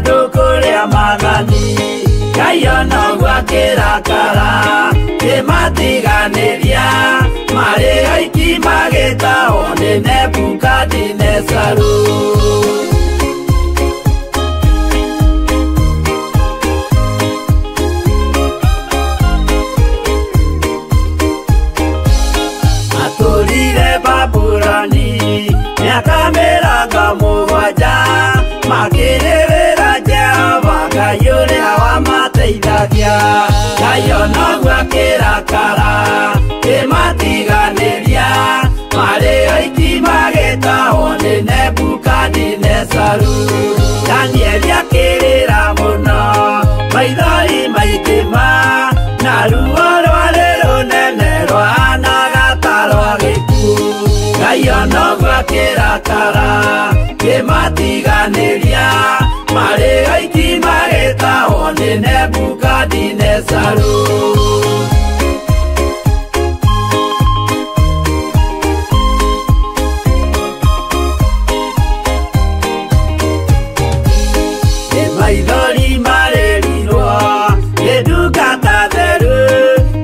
Ndukuria magani Kayono gwakirakara Kimatiganiria Mari aiki magitao ni Nebukadinezaru Atulire Babuloni Miaka mĩrongo mũgwanja makĩrĩrĩra Jehova Ngai ũrĩa wamateithagia Kayono gwakirakara kĩmatiganĩria marĩ oiki magĩtahwo nĩ Nebukadinezaru Danieli akĩrĩra mũno maithori maikĩma na ruo rwarĩ rũnene rwahanaga ta rwa gĩkuũ Kayono gwakirakara kĩmatiganĩria marĩ oiki magĩtahwo nĩ Nebukadinezaru Maithori marĩrirwo nĩ ndungata theru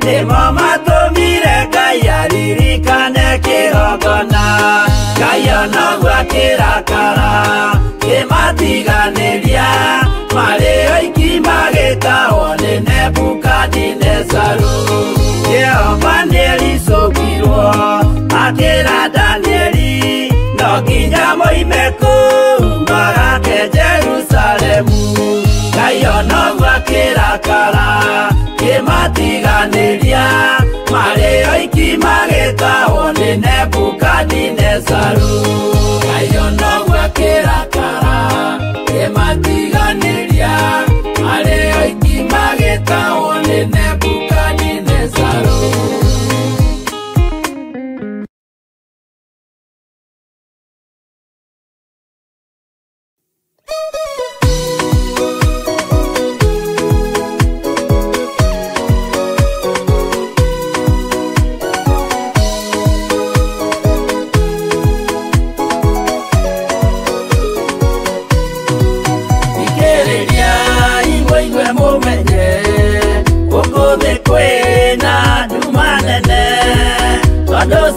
nĩmo matũmire Ngai aririkane kĩgongona Kayono gwakirakara kĩmatiganĩria marĩ oiki magĩtahwo nĩ Nebukadinezaru Jehova nĩericũkirwo akĩra Danieli no nginya moime kũu magake Jerusalemu Kayono gwakirakara kĩmatiganĩria marĩ oiki magĩtahwo nĩ Nebukadinezaru Kayono gwakirakara kĩmatiganĩria marĩ oiki magĩtahwo nĩ Nebukadinezaru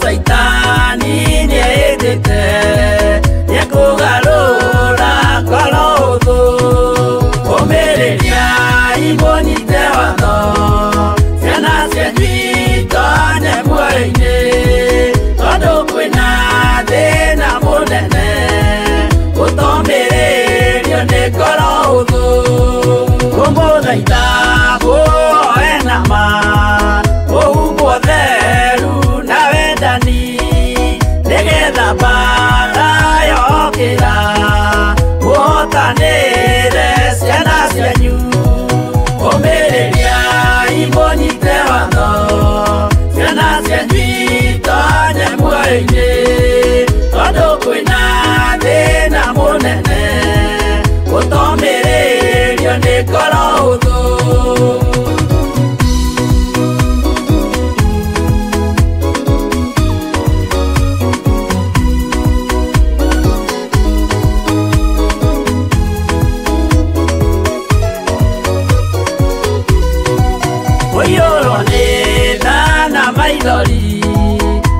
Saitani nĩendete nĩekũgarũra ngoro hũthũ ũmĩrĩria imũnyite watho ciana cianyu itonye muoyo-inĩ tondũ kwĩna thĩna mũnene gũtomĩrĩrio nĩ ngoro hũthũ ũmũthaitha mũoe na ma ũhumbwo theru nĩgetha mbara yokĩra mũhotanĩre ciana cianyu ũmĩrĩria imũnyite watho ciana cianyu itonye muoyo-inĩ tondũ kwĩna thĩna mũnene gũtomĩrĩrio nĩ ngoro hũthũ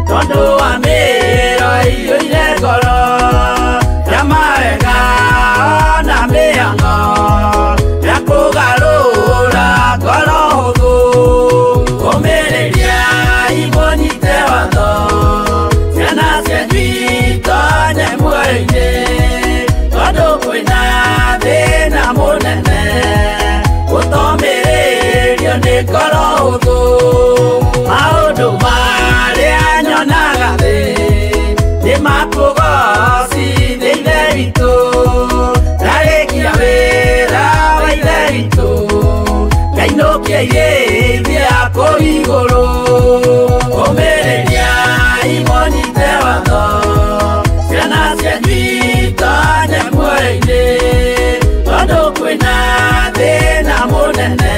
tondũ wa mĩro ĩiyũire ngoro ya mawega ona mĩhang'o ya kũgarũra ngoro hũthũ ũmĩrĩria imũnyite watho ciana cianyu itonye muoyo-inĩ tondũ kwĩna thĩna mũnene gũtomĩrĩrio nĩ ngoro hũthũ maũndũ marĩa nyonaga thĩ nĩmakũgocithia Ithe witũ ndarĩkia wĩra wa Ithe witũ ngainũkia irĩithia kũu igũrũ ũmĩrĩria imũnyite watho ciana cianyu itonye muoyo-inĩ tondũ kwĩna thĩna mũnene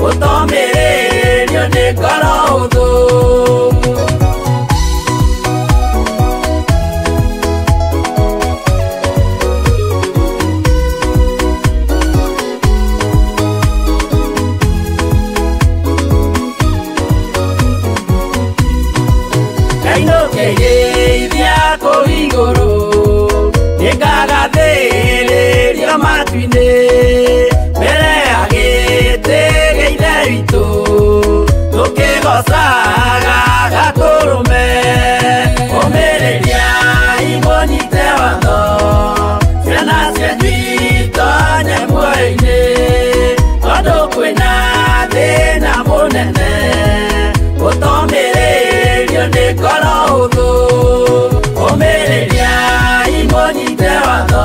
gũtomĩrĩrio matu-inĩ mbere ya gĩtĩ gĩa Ithe witũ tũkĩgocaga Gatũrũme ũmĩrĩriai mũnyite watho ciana cianyu itonye muoyo-inĩ tondũ kwĩna thĩna mũnene ũtomĩrĩrio nĩ ngoro hũthũ ũmĩrĩriai mũnyite watho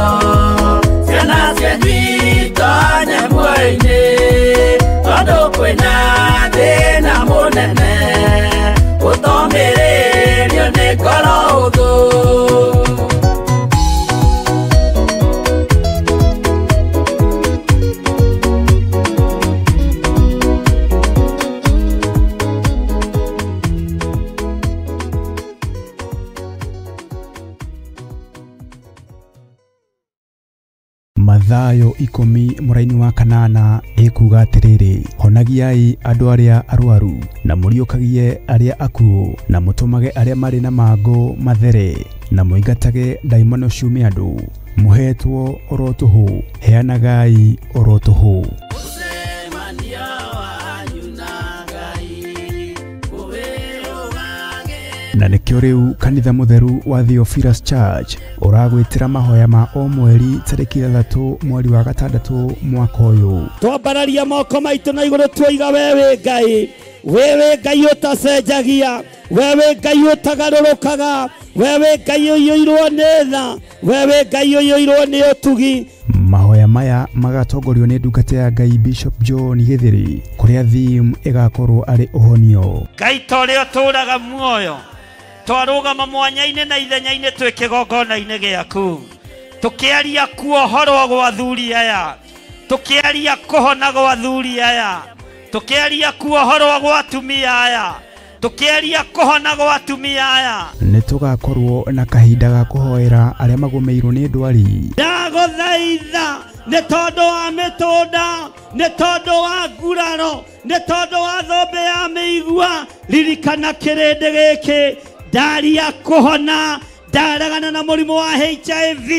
ciana cianyu itonye muoyo-inĩ tondũ kwĩna thĩna mũnene ũtomĩrĩrio nĩ ngoro hũthũ. Mathayo 10 mũraini wa 8 ikuga atĩrĩrĩ, honagiai andũ arĩa arwaru na mũriũkagie arĩa akuũ na mũtũmage arĩa marĩ na mangũ mathere na mũingatage ndaimono ciume andũ, mũhetwo oro tũhũ, heanagai oro tũhũ. Na nĩkĩo rĩu kanitha mũtheru wa Theophilus Church ũragwĩtĩra mahoya ma o mweri tarĩki 3 mweri wa 6 mwaka ũyũ. Twambararia moko maitũ na igũrũ tuoiga wewe Ngai ũtacenjagia, wewe Ngai ũtagarũrũkaga, wewe Ngai ũiyũirwo nĩ tha, wewe Ngai ũiyũirwo nĩ ũtugi. Mahoya maya magatongorio nĩ ndungata ya Ngai Bishop John Gĩthĩrĩ, kũrĩa theme ĩgakorwo arĩ ũhonio. Ngai ta ũrĩa ũtũũraga muoyo, twarũgama mwanya-inĩ na ithenya-inĩ twĩ kĩgongona-inĩ gĩaku, tũkĩaria kuohorwo gwa athuri aya, tũkĩaria kũhona gwa athuri aya, tũkĩaria kuohorwo gwa atumia aya, tũkĩaria kũhona gwa atumia aya. Nĩ tũgakorwo na kahinda ga kũhoera arĩa magũmĩirwo nĩ ndwari. Ndagũthaitha nĩ tondũ wa mĩtũnda, nĩ tondũ wa nguraro, nĩ tondũ wa thũmbĩ ya mĩigua, ririkana kĩrĩndĩ gĩkĩ, ndaria kũhona, ndaregana na mũrimũ wa HIV,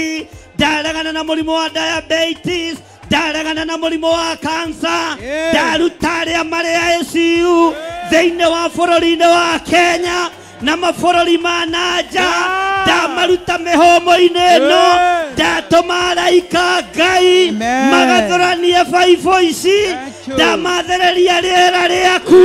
ndaregana na mũrimũ wa diabetes, ndaregana na mũrimũ wa cancer, ndaruta arĩa marĩ ICU thĩinĩ wa bũrũri-inĩ wa Kenya na mabũrũri ma nanja, ndamaruta mĩhũmũ-inĩ ĩno, ndatũma araika Ngai magathũranie baibũ ici, ndamathereria rĩera rĩaku,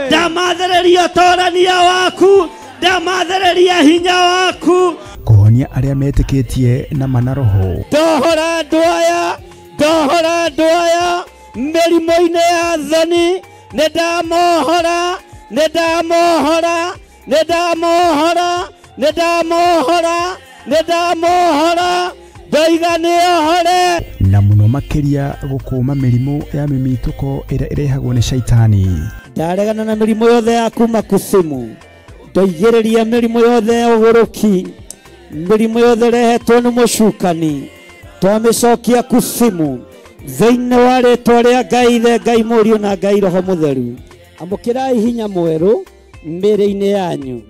ndamathereria ũtorania waku, ndamathereria hinya waku, kũhonia arĩa metĩkĩtie na manaroho. ndohora andũ aya mĩrimũ-inĩ ya thoni, nĩndamohora, ndoiga nĩohore. Na mũno makĩria gũkũma mĩrimũ ya mĩmitũko ĩrĩa ĩrehagwo nĩ shaitani. Ndaregana na mĩrimũ yothe ya kuma kusimu, ndoigĩrĩria mĩrimũ yothe ya ũgũrũki, mĩrimũ yothe ĩrehetwo nĩ mũcukani, twamĩcokia kusimu thĩinĩ wa rĩtwa rĩa Ngai Ithe, Ngai Mũriũ na Ngai Roho Mũtheru. Amũkĩrai hinya mwerũ mĩĩrĩ-inĩ yanyu,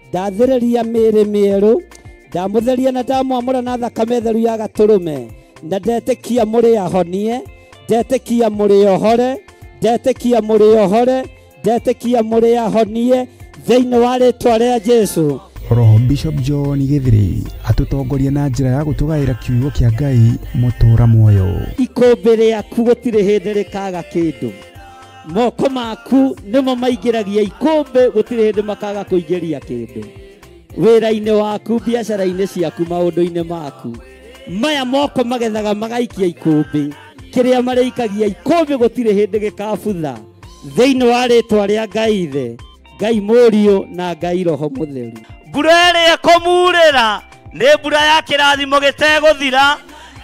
ndathereria mĩĩrĩ mĩerũ, ndamũtheria na ndamwamũra na thakame theru ya Gatũrũme, na ndetĩkia mũrĩ ahonie, ndetĩkia mũrĩ ohore, ndetĩkia mũrĩ ahonie thĩinĩ wa rĩtwa rĩa Jesũ. Roho Bishop John Gĩthĩrĩ atũtongoria na njĩra ya gũtũgaĩra kiugo kĩa Ngai mũtũũra muoyo. Ikũmbĩ rĩaku gũtirĩ hĩndĩ rĩkaga kĩndũ, moko maku nĩmo maingĩragia ikũmbĩ, gũtirĩ hĩndĩ makaga kũingĩria kĩndũ. Wĩra-inĩ waku, biacara-inĩ ciaku, maũndũ-inĩ maku, maya moko magethaga magaikia ikũmbĩ, kĩrĩa marĩikagia ikũmbĩ gũtirĩ hĩndĩ gĩkabutha, thĩinĩ wa rĩtwa rĩa Ngai Ithe, Ngai Mũriũ na Ngai Roho Mũtheru. Mbura ĩrĩa ĩkũmurĩra nĩ mbura ya kĩrathimo gĩtegũthira,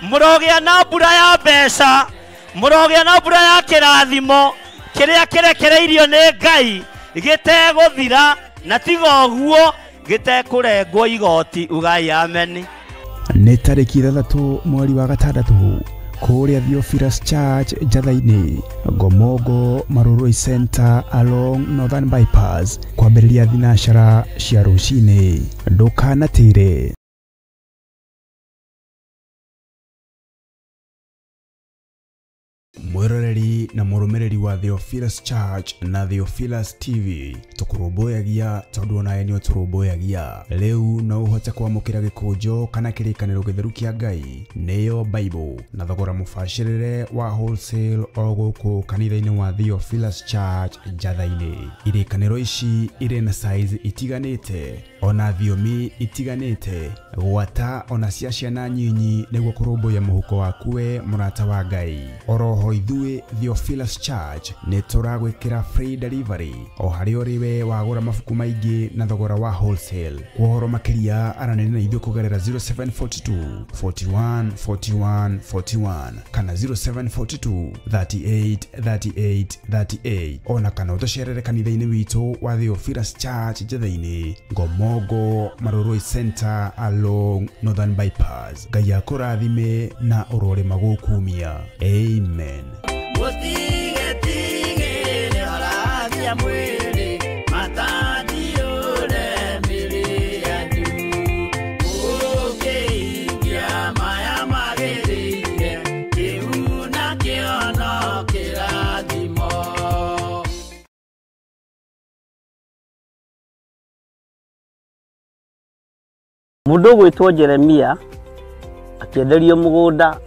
mũrogĩa na mbura ya mbeca, mũrogĩa na mbura ya kĩrathimo kĩrĩa kĩrekereirio nĩ Ngai gĩtegũthira, na tiga ũguo gĩtekũrengwo igoti. Ugai amen. Nĩ tarĩki 3 mweri wa 6 kũrĩa Theophilus Church Njatha-inĩ, Ngomongo Maruroi Center along Northern Bypass, kwambĩrĩria thinacara cia rũcinĩ. Ndũkanatĩre. mwiroreri na murumireri wa Theophilus Church na Theophilus TV tukuruboyagia tondu onaye ni turuboyagia riu no uhote kwamukira gikunjo kana kirikaniro githeru kia Ngai neyo Bible na thogora mubashirire wa wholesale oguku kanitha-ini wa Theophilus Church Njatha-ini. Irikaniro ici iri na size itiganite ona thiomi itiganite gwata ona cia ciana nyinyi niguo kurumbuya muhuko wakuwe murata wa Ngai. Oroho ithuĩ Theophilus Church nĩ tũragwĩkĩra free delivery o harĩ ũrĩwe wagũra mabuku maingĩ na thogora wa wholesale. Kuhoro makĩria aranĩria na ithuĩ kũgerera 0742 41 41 41 kana 0742 38 38 38 ona kana ũtũcerere kanitha-inĩ witũ wa Theophilus Church Njatha-ini Ngomongo Maroroi Center along Northern Bypass. Ngai akũrathime na ũrore magũkumia. Amen. Mundu gwitwo Jeremia akienderio mugunda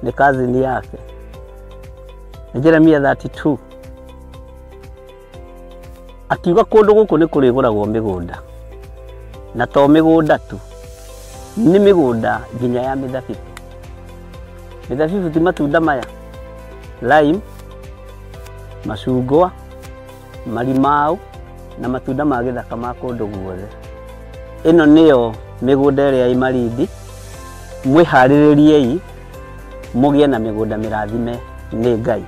ni kazini yake. Jeremia 32 akiuga kundu guku ni kuriguragwo migunda na to migunda tu ni migunda nginya ya mithabibu. Mithabibu ti matunda maya lime, macungwa, marimau na matunda ma githaka ma kundu guothe. Ino niyo migunda ĩrĩa ĩ Malindi. Mwiharĩrĩriei mugie na migunda mirathime ni Ngai.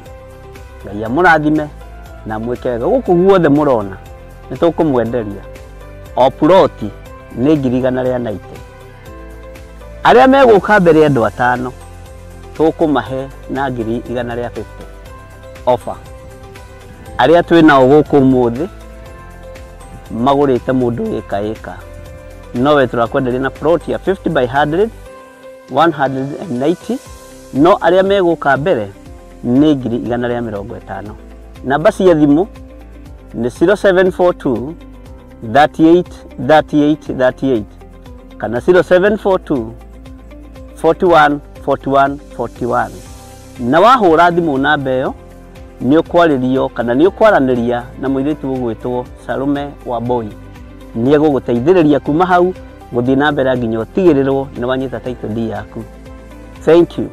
Ngai amurathime na mwĩke wega. Gũkũ guothe mũrona nĩ tũkũmwenderia o ploti nĩ 190. Arĩa megũka mbere ya andũ 5 tũkũmahe na 150 offer. Arĩa twĩnao gũkũ mũthĩ magũrĩte mũndũ ĩka nowe turakwenderia na plot ya 50 by 100 190. No arĩa megũka mbere nĩ 150. Namba cia thimũ nĩ 0742 38 38 38 kana 0742 41 41 41. Na wahũra thimũ namba ĩyo nĩ ũkwarĩrio kana nĩ ũkwaranĩria na mũirĩtu ũgwĩtwo Salome Wamboi. Nĩ egũgũteithĩrĩria kuma hau gũthiĩ na mbere nginya ũtigĩrĩrwo nĩ wanyita title deed yaku. Thank you.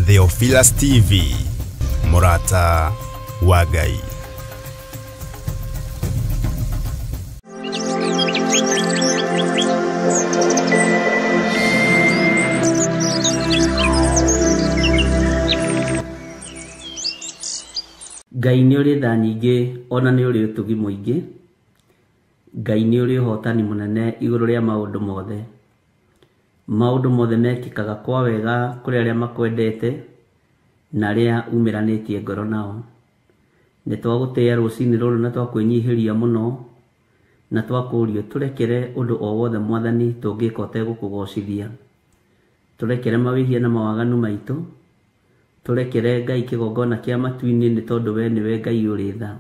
Theophilus TV murata wa Ngai. Ngai nĩ ũrĩ tha nyingĩ ona nĩ ũrĩ ũtugi mũingĩ. Ngai nĩ ũrĩ ũhotani mũnene igũrũ rĩa maũndũ mothe. Maũndũ mothe mekĩkaga kwa wega kũrĩ arĩa makwendete na arĩa umiranĩtie ngoro nao. Nĩ twagũtĩĩa rũcinĩ rũrũ na twakwĩnyihĩria mũno na twakũũrio tũrekere ũndũ o wothe Mwathani tũngĩka ũtegũkũgocithia. Tũrekere mawĩhia na mawaganu maitũ. Tũrekere Ngai kĩgongona kĩa matu-inĩ nĩ tondũ we nĩwe Ngai ũrĩ tha.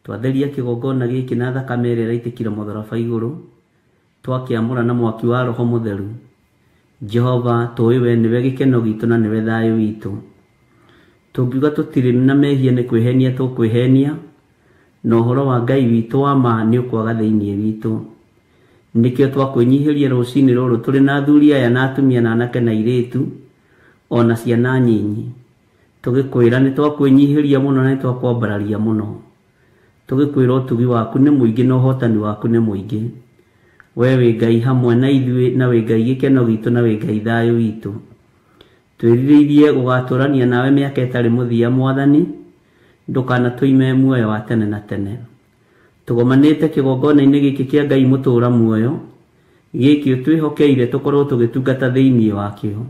Twatheria kĩgongona gĩkĩ na thakame ĩrĩa ĩraitĩkire mũtharaba igũrũ. Twakĩamũra na mwaki wa Roho Mũtheru. Jehova tũĩ we nĩwe gĩkeno gitũ na nĩwe thayũ witũ. Tũngiuga tũtirĩ na mehia nĩ kwĩhenia tũkwĩhenia na ũhoro wa Ngai witũ wa ma nĩ ũkwaga thĩinĩ witũ. Nĩkĩo twakwĩnyihĩria rũcinĩ rũrũ tũrĩ na athuri aya na atumia na anake na airĩtu ona ciana nyinyi. Tũgĩkwĩra nĩ twakwĩnyihĩria mũno na nĩ twakwambararia mũno. Tũgĩkwĩra ũtugi waku nĩ mũingĩ na ũhotani waku nĩ mũingĩ. We wĩ Ngai hamwe na ithuĩ na wĩ Ngai gĩkeno gitũ na wĩ Ngai thayũ witũ. Twĩrirĩirie gũgatũrania nawe mĩaka ĩtarĩ mũthia Mwathani. Ndũkanatũime muoyo wa tene na tene. tugomanite kigongona-inĩ gĩkĩ kĩa Ngai mũtũra muoyo gĩkĩ twĩhokeire tukorwo tũgĩtungata thĩinĩ wakĩo.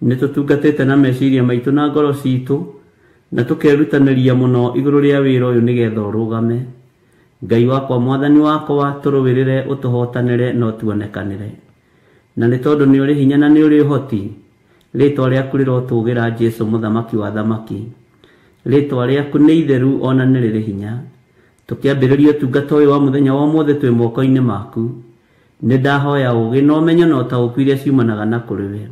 Nĩ tũtungatĩte na meciria maitũ na ngoro citũ na tũkerutanĩria mũno igũrũ rĩa wĩra ũyũ nĩgetha ũrũgame. Ngai wakwa mwathani wakwa tũrũwĩrĩre ũtũhotanĩre na ũtuonekanĩre. Na nĩ tondũ nĩ ũrĩ hinya na nĩ ũrĩ ũhoti, rĩtwa rĩaku rĩrotũgĩra Jesũ mũthamaki wa thamaki. Rĩtwa rĩaku nĩ itheru ona nĩ rĩrĩ hinya. Tũkĩambĩrĩria ũtungata ũyũ wa mũthenya wa ũmũthĩ twĩ moko-inĩ maku. Nĩ ndahoya ũgĩ na ũmenyo na ũtaũku iria ciumanaga na kũrĩ we.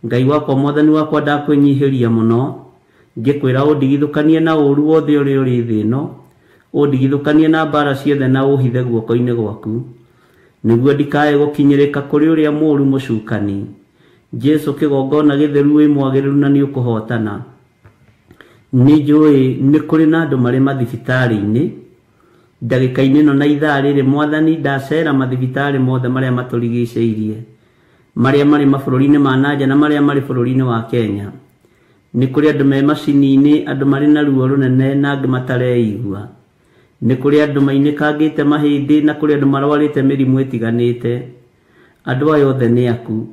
Ngai wakwa mwathani wakwa ndakwĩnyihĩria mũno, ngĩkwĩra ũndigithũkanie na ũũru wothe ũrĩa ũrĩ thĩ ĩno, ũndigithũkanie na mbara ciothe na ũhithe guoko-inĩ gwaku, nĩguo ndikae gũkinyĩrĩka kũrĩ ũrĩa mũũru mũcukani. Jesũ kĩgongona gĩtheru wĩ mwagĩrĩru na nĩ ũkũhotana. Nĩ njũĩ nĩ kũrĩ na andũ marĩ mathibitarĩ-inĩ ndagĩka-inĩ ĩno na ithaa rĩrĩ mwathani, ndacera mathibitarĩ mothe marĩa matũrigicĩirie, marĩa marĩ mabũrũri-inĩ ma nanja na marĩa marĩ bũrũri-inĩ wa Kenya. Nĩ kũrĩ andũ me macini-inĩ, andũ marĩ na ruo rũnene na angĩ matareigua. Nĩ kũrĩ andũ mainĩkangĩte mahĩndĩ na kũrĩ andũ marwarĩte mĩrimũ ĩtiganĩte. Andũ aya othe nĩ aku,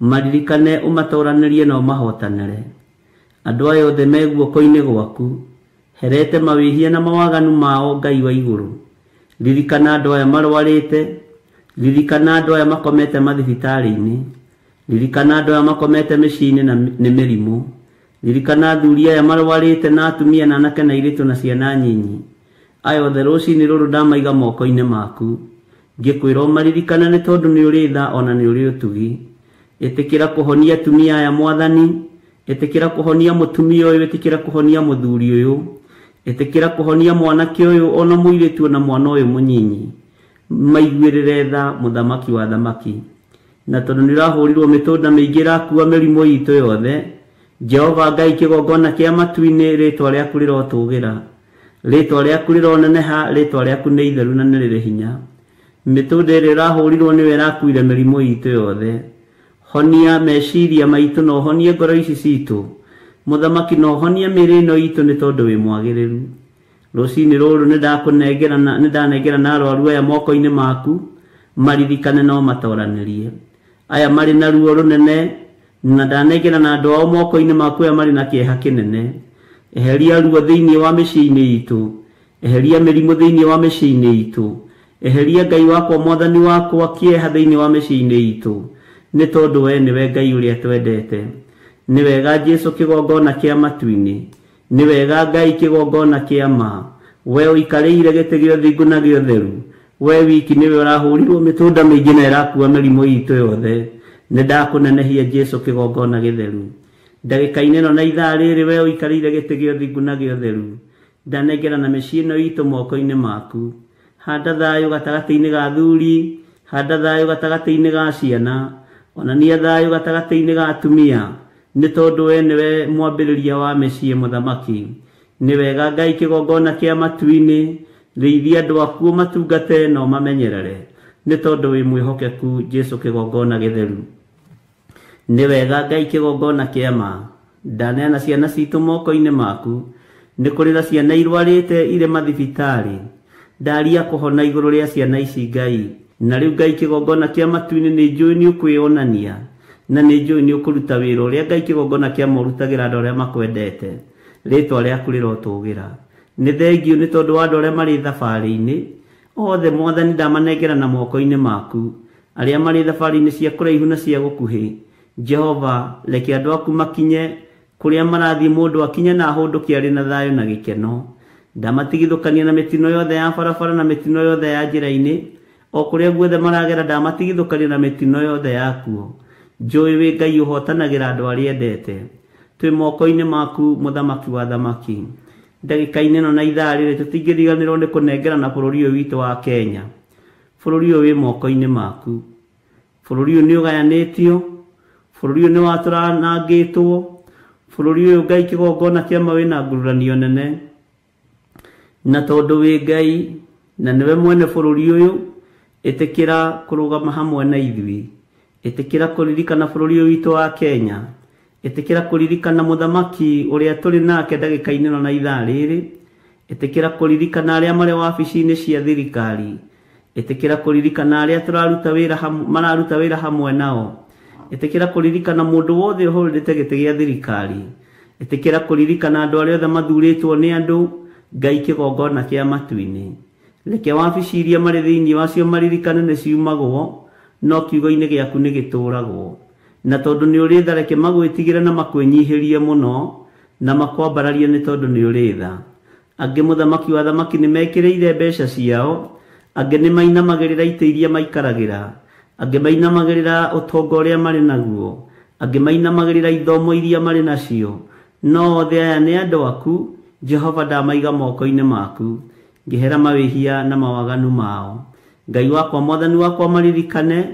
maririkane ũmatoranĩrie na ũmahotanĩre. Andũ aya othe me guoko-inĩ gwaku, herete mawĩhia na mawaganu mao Ngai wa igũrũ. Ririkana andũ aya marwarĩte, ririkana andũ aya makomete mathibitarĩ-inĩ, ririkana andũ aya makomete mĩciĩ-inĩ na nĩ mĩrimũ, ririkana athuri aya marwarĩte na atumia na anake na airĩtu na ciana nyinyi. Aya othe rũcinĩ rũrũ ndamaiga moko-inĩ maku, ngĩkwĩra ũmaririkane nĩ tondũ nĩ ũrĩ tha ona nĩ ũrĩ ũtugi. Ĩtĩkĩra kũhonia atumia aya mwathani, ĩtĩkĩra kũhonia mũtumia ũyũ, ĩtĩkĩra kũhonia mũthuri ũyũ, ĩtĩkĩra kũhonia mwanake ũyũ ona mũirĩtu ona mwana ũyũ mũnyinyi. Maiguĩrĩre tha mũthamaki wa thamaki. Na tondũ nĩ ũrahũrirwo mĩtũnda mĩingĩ ĩrakua mĩrimũ itũ yothe, Jehova Ngai kĩgongona kĩa matu-inĩ, rĩtwa rĩaku rĩrotũgĩra, rĩtwa rĩaku rĩroneneha, rĩtwa rĩaku nĩ itheru na nĩ rĩrĩ hinya. Mĩtũnda ĩrĩa ĩrahũrirwo nĩwe ĩrakuire mĩrimũ itũ yothe. Honia meciria maitũ na ũhonie ngoro ici citũ mũthamaki, na ũhonie mĩĩrĩ ĩno itũ nĩ tondũ wĩ mwagĩrĩru. Rũcinĩ rũrũ nĩ ndanengerana arwaru aya moko-inĩ maku, maririkane na ũmatoranĩrie. Aya marĩ na ruo rũnene na ndanengerana andũ ao moko-inĩ maku aya marĩ na kĩeha kĩnene. Eheria ruo thĩinĩ wa mĩciĩ-inĩ itũ, eheria mĩrimũ thĩinĩ wa mĩciĩ-inĩ itũ, eheria Ngai wakwa mwathani wakwa kĩeha thĩinĩ wa mĩciĩ-inĩ itũ, nĩ tondũ we nĩwe Ngai ũrĩa twendete. Nĩ wega Jesũ kĩgongona kĩa matu-inĩ, nĩ wega Ngai kĩgongona kĩa ma, we ũikarĩire gĩtĩ gĩa ũthingu na gĩa ũtheru. We wiki nĩwe ũrahũrirwo mĩtũnda mĩingĩ na ĩrakua mĩrimũ itũ yothe. Nĩ ndakũnenehia Jesũ kĩgongona gĩtheru. Ndagĩka-inĩ ĩno na ithaa rĩrĩ we ũikarĩire gĩtĩ gĩa ũthingu na gĩa ũtheru, ndanengerana mĩciĩ ĩno itũ moko-inĩ maku. Handa thayũ gatagatĩ-inĩ ga athuri, handa thayũ gatagatĩ-inĩ ga ciana, onania thayũ gatagatĩ-inĩ ga atumia, nĩ tondũ we nĩwe mwambĩrĩria wa mĩciĩ mũthamaki. Nĩ wega Ngai kĩgongona kĩa matu-inĩ, rĩithia andũ aku matungate na ũmamenyerere, nĩ tondũ wĩ mwĩhokeku Jesũ kĩgongona gĩtheru. Nĩ wega Ngai kĩgongona kĩa ma, ndaneana ciana citũ moko-inĩ maku. Nĩ kũrĩ na ciana irwarĩte irĩ mathibitarĩ, ndaria kũhona igũrũ rĩa ciana ici Ngai. Na rĩu Ngai kĩgongona kĩa matu-inĩ nĩ njũĩ nĩ ũkwĩonania, na nĩ njũĩ nĩ ũkũruta wĩra ũrĩa Ngai kĩgongona kĩa ma ũrutagĩra andũ arĩa makwendete. Rĩtwa rĩaku rĩrotũgĩra. Nĩ thengiũ nĩ tondũ wa andũ arĩa marĩ thabarĩ-inĩ othe mwathani, ndamanengerana moko-inĩ maku. Arĩa marĩ thabarĩ-inĩ cia kũraihu na cia gũkuhĩ, Jehova reke andũ aku makinye kũrĩa marathiĩ, mũndũ akinye na ahũndũke arĩ na thayũ na gĩkeno. Ndamatigithũkania na mĩtino yothe ya barabara na mĩtino yothe ya njĩra-inĩ, o kũrĩa guothe maragera ndamatigithũkania na mĩtino yothe yakuo. Njũĩ wĩ Ngai ũhotanagĩra andũ arĩa endete. Twĩ moko-inĩ maku mũthamaki wa thamaki. Ndagĩka-inĩ ĩno na ithaa rĩrĩ tũtingĩriganĩrwo nĩ kũnengerana bũrũri ũyũ witũ wa Kenya. Bũrũri ũyũ wĩ moko-inĩ maku. Bũrũri ũyũ nĩ ũgayanĩtio, bũrũri ũyũ nĩ watũranangĩtwo, bũrũri ũyũ Ngai kĩgongona kĩa ma wĩna ngũrũranio nene. Na tondũ wĩ Ngai na nĩwe mwene bũrũri ũyũ, ĩtĩkĩra kũrũgama hamwe na ithuĩ, ĩtĩkĩra kũririkana bũrũri ũyũ witũ wa Kenya, ĩtĩkĩra kũririkana mũthamaki ũrĩa tũrĩ nake ndagĩka-inĩ ĩno na ithaa rĩrĩ, Etekera kuririkana aria mari wabici-ini cia thirikari. Etekera kuririkana aria turaruta wira hamwe mararuta wira hamwe nao. Etekera kuririkana mundu wothe uhurite gite gia thirikari. Etekera kuririkana andu aria othe mathuritwo ni andu Ngai kigongona kia matu-ini. Reke wabici iria mari thiini wacio maririkane ni ciumagwo no kiugo-ini giaku ni gituragwo. Na tondu ni uritha reke magwitigire na makwenyihirie muno na makwambararie ni tondu ni uritha. Angi muthamaki wa thamaki ni mekireire mbeca ciao, angi ni mainamagirira ite iria maikaragira, angi mainamagirira utonga uria mari naguo, angi mainamagirira ithomo iria mari nacio. No othe aya ni andu aku, Jehova ndamaiga moko-ini maku, ngihera mawihia na mawaganu mao. Ngai wakwa mwathani wakwa maririkane,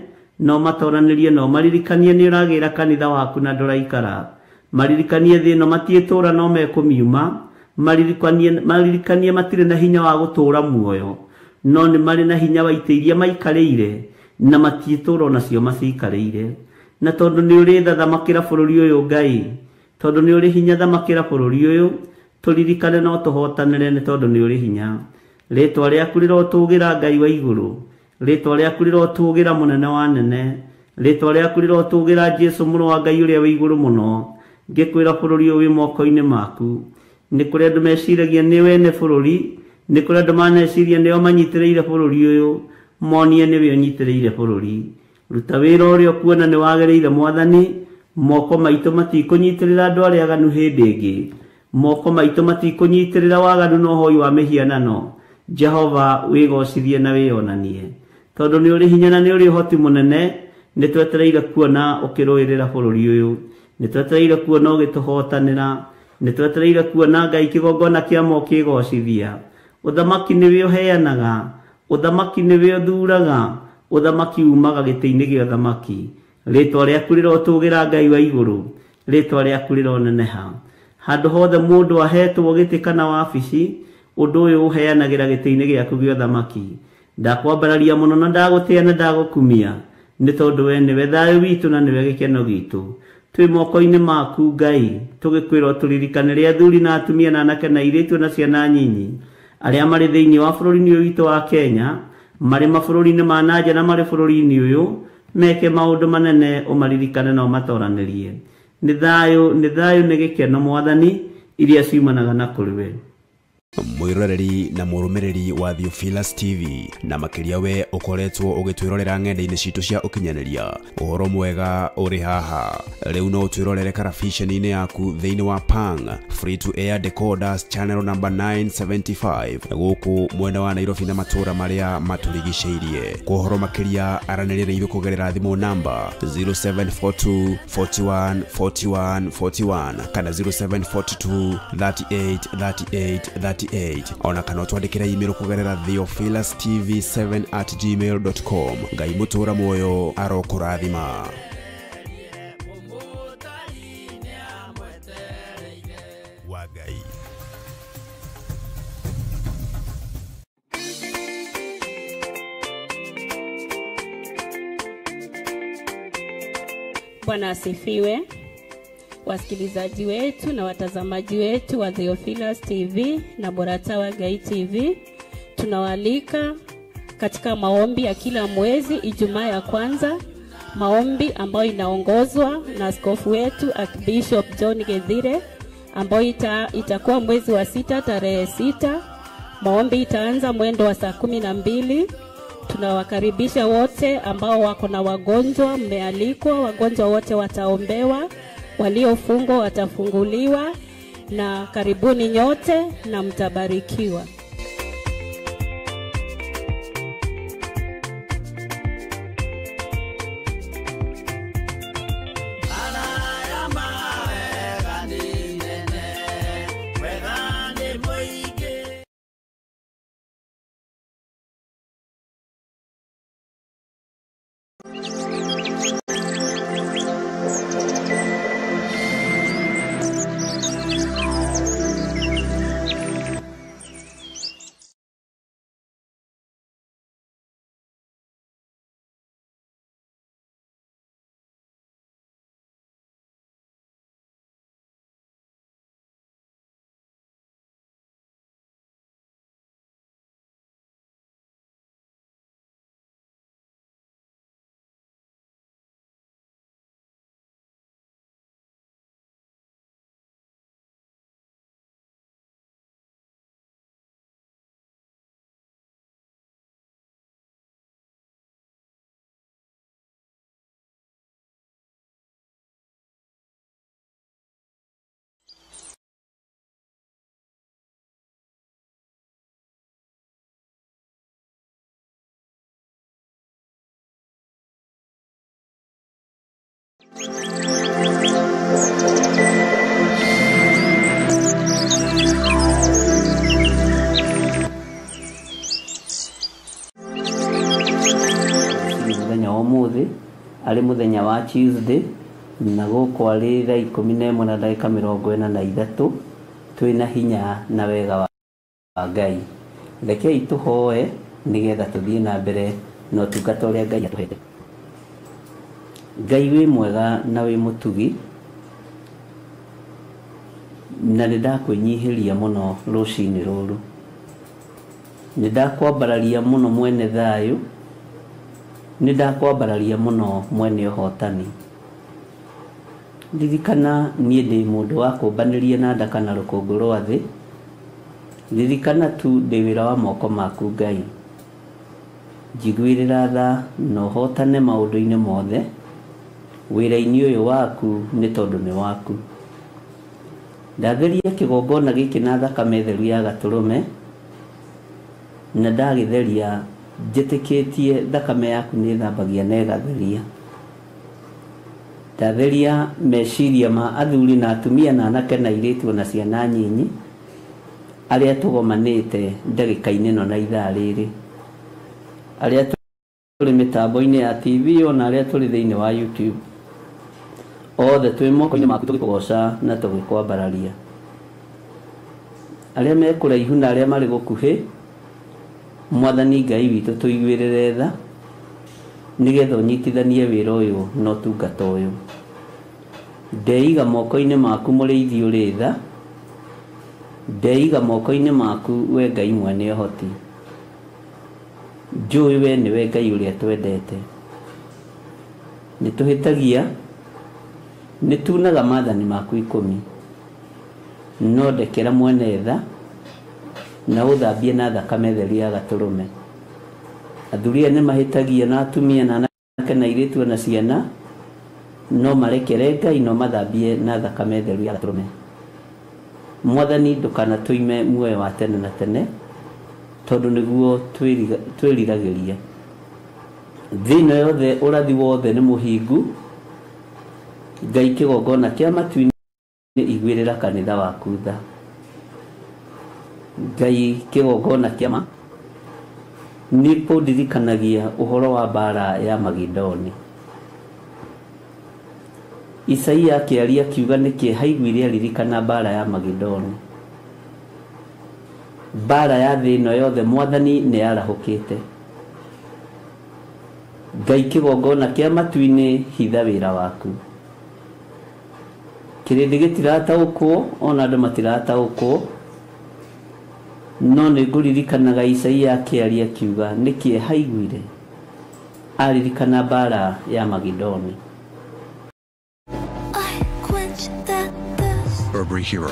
no matoranirie no maririkanie ni uragira kanitha waku na nduraikara. Maririkanie thino matietura no mekumiuma, maririkanie matire na hinya wa gutura muoyo, no ni mari na hinya wa ite iria maikarire na matietura nacio macikarire. Na tondu ni uri thamakira bururi uyu Ngai, tondu ni uri hinya thamakira bururi uyu, turirikane no tuhotanire ni tondu ni uri hinya. Ritwa riaku rirotugira Ngai wa iguru, ritwa riaku rirotugira munene wa nene, ritwa riaku rirotugira Jesu muru wa Ngai uria wa iguru muno. Ngikwira bururi uyu moko-ini maku. Ni kuri andu meciragia ni wene bururi, ni kuri andu maneciria nio manyitireire bururi uyu, monie ni we unyitireire bururi. Ruta wira uria kuona ni wagereire Mwathani, moko maitu matikunyitirira andu aria aganu hindi ingi, moko maitu matikunyitirira waganu no hoi wa mihianano. Jehova wigocithie na wionanie, tondu ni uri hinya na ni uri hoti munene. Ni twetereire kuona ukiruirira bururi uyu, ni twetereire kuona ugituhotanira, ni twetereire kuona Ngai kigongona kia mo kigocithia. Uthamaki ni we uheanaga, uthamaki ni we uthuraga, uthamaki umaga gite-ini gia uthamaki. Ritwa riaku rirotugira Ngai wa iguru, ritwa riaku rironeneha. Handu hothe mundu ahetwo giti kana wabici, undu uyu uheanagira gite-ini giaku gia uthamaki. Ndakwambararia muno na ndagutia na ndagukumia, ni tondu we niwe thayu witu na niwe gikeno gitu. Twi moko-ini maku Ngai, tugikwira turirikane ria athuri na atumia na anake na airitu na ciana nyinyi aria mari thiini wa bururi-ini uyu witu wa Kenya, mari mabũrũri-inĩ ma nanja na mari bururi-ini uyu, meke maundu manene umaririkane na umatoranirie. Ni thayu ni gikeno Mwathani iria ciumanaga na kuriwe. Mwiroreri na murumiriri wa Theophilus TV na makiria we ukoretwo ugitwirorera ng'enda-ini citu cia ukinyaniria. Uhoro mwega uri haha. Riu no twirorere karabiceni-ini yaku thiini wa Pang free to air decoders channel number 975 guku mwena wa Nairobi na matura maria maturigiceirie. Kuhoro makiria aranirire ithu kugerera thimu namba 0742 41 41 41 kana 0742 38 38 38 ona kana twandikira email kugerera theophilustv7@gmail.com. Ngai mutura moyo arokurathima. Wagai. Bwana asifiwe. Wasikilizaji wetu na watazamaji wetu wa Theophilus TV na Boratawa Ngai TV, tunawaalika katika maombi ya kila mwezi Ijumaa ya kwanza, maombi ambayo inaongozwa na askofu wetu Archbishop John Gethire, ambayo itakuwa mwezi wa 6 tarehe 6. Maombi itaanza mwendo wa saa 12. Tunawakaribisha wote ambao wako na wagonjwa, mmealikwa. Wagonjwa wote wataombewa, waliofungwa watafunguliwa, na karibuni nyote na mtabarikiwa. Muthenya wa umuthi ari muthenya wa Tuesday na guko ari thaa 11:43 twina hinya na wega wa Ngai. Rekei tuhoe nigetha tuthie na mbere no tungata uria Ngai atuhete. Ngai wi mwega na wi mutugi na nindakwenyihiria muno rucini ruru. Nindakwambararia muno mwene thayu, nindakwambararia muno mwene uhotani. Ririkana nie ndi mundu wa kumbaniria na ndaka na rukungu rwa thi. Ririkana tu ndi wira wa moko maku Ngai. Njiguirira tha no hotane maundu-ini mothe. Wira-ini uyu waku ni tondu ni waku. Ndatheria kigongona giki na thakame theru ya gaturume, na ndagitheria njitikitie thakame yaku ni thambagia na igatheria. Ndatheria meciria ma athuri na atumia na anake na airitu na ciana nyinyi aria tugomanite ndagika-ini no na ithaa riri, aria turi mitambo-ini ya TV ona aria turi thiini wa YouTube. Othe twi moko-ini maku tugikugoca na tugikwambararia. Aria me kuraihu na aria mari gukuhi, Mwathani Ngai witu tuiguirire tha nigetha unyitithanie wira uyu no tungata uyu. Ndeiga moko-ini maku muriithi uri tha, ndeiga moko-ini maku we Ngai mwene uhoti. Njui we niwe Ngai uria twendete. Nituhitagia, nitunaga maathani maku 10, no ndekera mwene tha na uthambie na thakame theru ya gaturume. Athuri ni mahitagia na atumia na anake na airitu na ciana, no marekere Ngai no mathambie na thakame theru ya gaturume. Mwathani ndukana tuime muoyo wa tene na tene, tondu niguo twiriragiria. Thina yothe urathi wothe ni muhingu. Ngai kigongona kia matu-ini igwirira kanitha waku tha. Ngai kigongona kia ma nipo ndirikanagia uhoro wa bara ya Magidoni. Isaia akiaria kiuga niki haiguire aririkana bara ya Magidoni. Bara ya thi ino yothe Mwathani ni arahukite. Ngai kigongona kia matu-ini hitha wira waku. Kirindi gitiratauko ona andu matiratauko, no niguririkanaga Isaia akiaria kiuga niki haiguire aririkana bara ya Magidoni. Burberry Hero.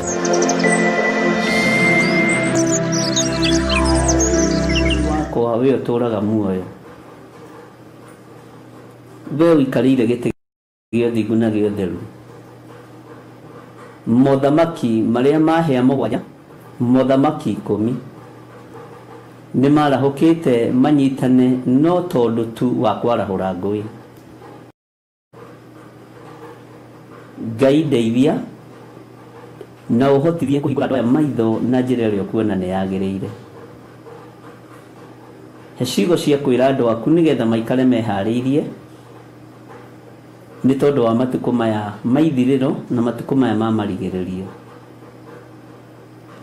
Kwa we uturaga muoyo, we wikarire giti gio thigu na gio theru. Mothamaki maria mahea mugwanja, mothamaki 10 ni marahukite manyitane no tondu tu wa kwarahura ngui. Ngai ndeithia na uhotithie kuhingura andu aya maitho na njira iria kuona ni yagiriire. He ciugo cia kwira andu aku nigetha maikare mehariirie ni tondu wa matuko maya maithiriro na matuko maya ma marigiririo.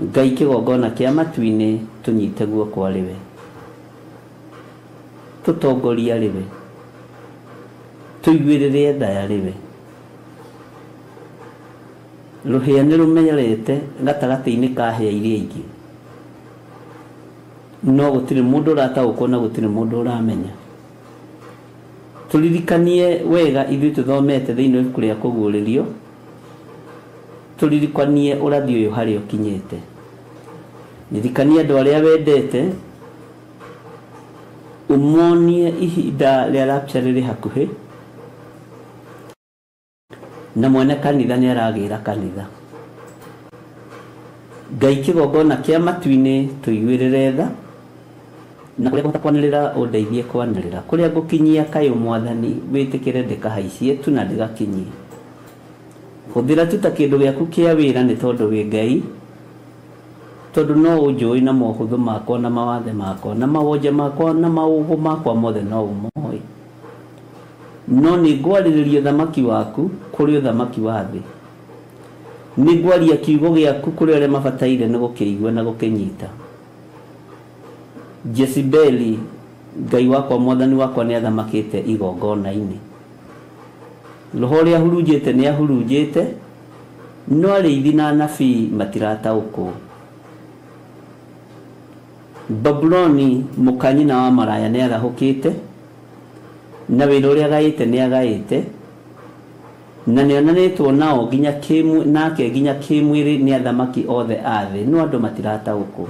Ngai kigongona kia matu-ini tunyite guoko ariwe, tutongoria ariwe, tuiguirire tha ariwe. Ruhia ni rumenyerete gatagati-ini ka hia iria ingi, no gutiri mundu urataũkwo na gutiri mundu uramenya. Turirikanie wega ithuĩ tuthomete thĩinĩ wa ibuku rĩa kũguũrĩrio, turirikanie ũrathi ũyũ harĩa ũkinyĩte. Ririkania andũ arĩa wendete, umonie ihinda rĩa rapture rĩrĩ hakuhĩ, na mwene kanitha nĩ aragĩra kanitha. Ngai kĩgongona kĩa matu-inĩ tũiguĩrĩre tha, na kuria ngota kwanirira undeithie kwanirira kuria ngukinyia kayo mwathani witikire ndikahaicie tu na ndigakinyie huthira tuta kindu giaku kia wira ni tondu wi Ngai tondu no unjui na mohuthu makwa na mawathe makwa na mawonje makwa na maugo makwa mothe no umoi no ni ngwariririe thamaki waku kuri thamaki wa thi ni ngwaria kiugo giaku kuri aria mabataire ni gukiigua na gukinyita Jezebeli Ngai wakwa mwathani wakwa ni athamakite igongona-ini roho ria hurunjite ni ahurunjite no ariithi na nabii matirataukwo Babuloni mukanyina wa maraya ni athahukite na wira uria gaite ni agaite na ni onanitwo nao nginya kimu nake nginya kimwiri ni athamaki othe athi no andu matirataukwo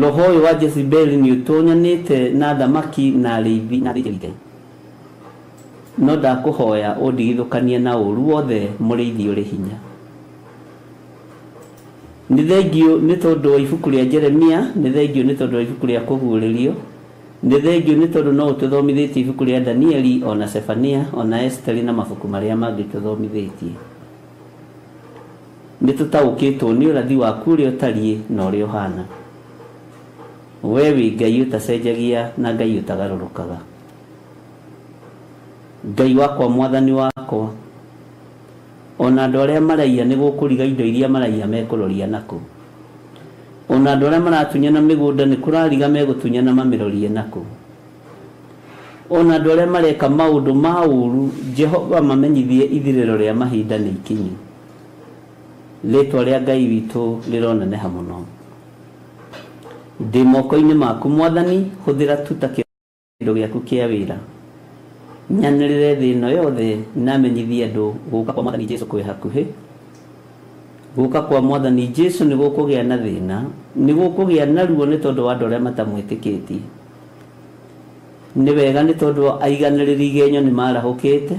roho uyu wa Jezebeli ni utonyanite na thamaki na ariithi na ariithi no ndakuhoya undigithukanie na uru wothe muriithi uri hinya ni thengio ni tondu wa ibuku ria Jeremia ni thengio ni tondu wa ibuku ria kuguririo ni thengio ni tondu no ututhomithitie ibuku ria Danieli ona Sefania ona Esteri na mabuku maria mangi tuthomithitie ni tutaukitwo ni urathi waku uria utarie na uria uhana we wi Ngai utacenjagia na Ngai utagarurukaga Ngai wakwa mwathani wakwa ona andu aria maraia ni gukuriga indo iria maraia mekuroria naku ona andu aria maratunyana migunda ni kurariga megutunyana mamirorie naku ona andu aria mareka maundu ma uru Jehova mamenyithie ithiriro ria mahinda ni ikinyu ritwa ria Ngai witu rironeneha muno ndi moko-ini maku mwathani huthira tuta kindu giaku kia wira nyanirire thi ino yothe namenyithie andu guka kwa mwathani Jesu kwi hakuhi guka kwa mwathani Jesu ni gukugia na thina ni gukugia na ruo ni tondu wa andu aria matamwitikitie ni wega ni tondu aiganiriri genyo ni marahukite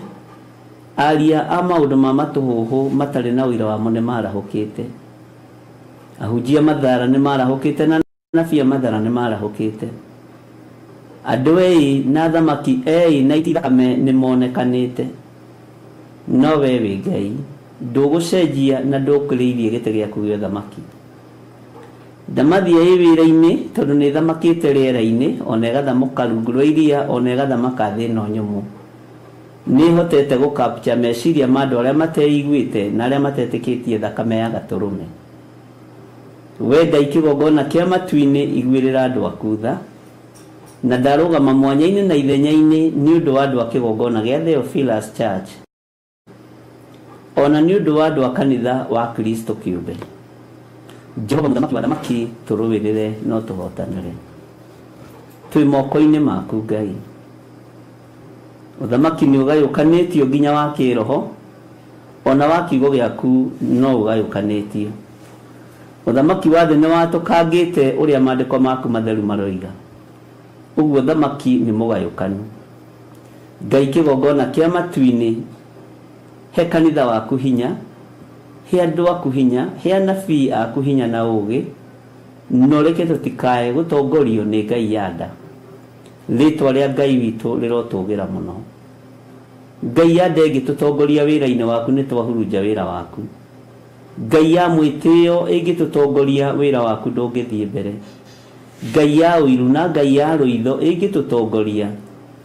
aria a maundu ma matuhuhu matari na wira wamo ni marahukite ahujia mathara ni marahukite na nabii mathara ni marahukite andu ei na thamaki ei na ithakame ni monekanite no we wi Ngai ndugucenjia na ndukiriirie gite giaku gio thamaki ndamathia ei wira-ini tondu ni thamakite riera-ini ona igathamuka rungu rwa iria ona igathamaka thi no nyumu ni hotete gukapcha meciria ma andu aria mateiguite na aria matetikitie thakame ya gaturume we Ngai kigongona kia matu-ini igwirira andu aku tha na ndarugama mwanya-ini na ithenya-ini ni undu wa andu a kigongona gia Theophilus Church ona ni undu wa andu a kanitha wa Kristo kiumbe Jehova muthamaki wa thamaki turuwirire no tuhotanire twi moko-ini maku Ngai uthamaki ni ugayukanitio nginya wa kiroho ona wa kiugo giaku no ugayukanitio uthamaki wa thi ni watukangite uria maandiko maku matheru maroiga uguo thamaki ni mugayukanu Ngai kigongona kia matu-ini he kanitha waku hinya he andu aku hinya he anabii aku hinya na ugi no reke tutikae gutongorio ni Ngai yanda ritwa ria Ngai witu rirotugira muno Ngai yanda ingitutongoria wira-ini waku ni twahurunja wira waku Ngai ya mwitio ingitutongoria wira waku ndungithie mbere Ngai ya uiru na Ngai ya ruitho ingitutongoria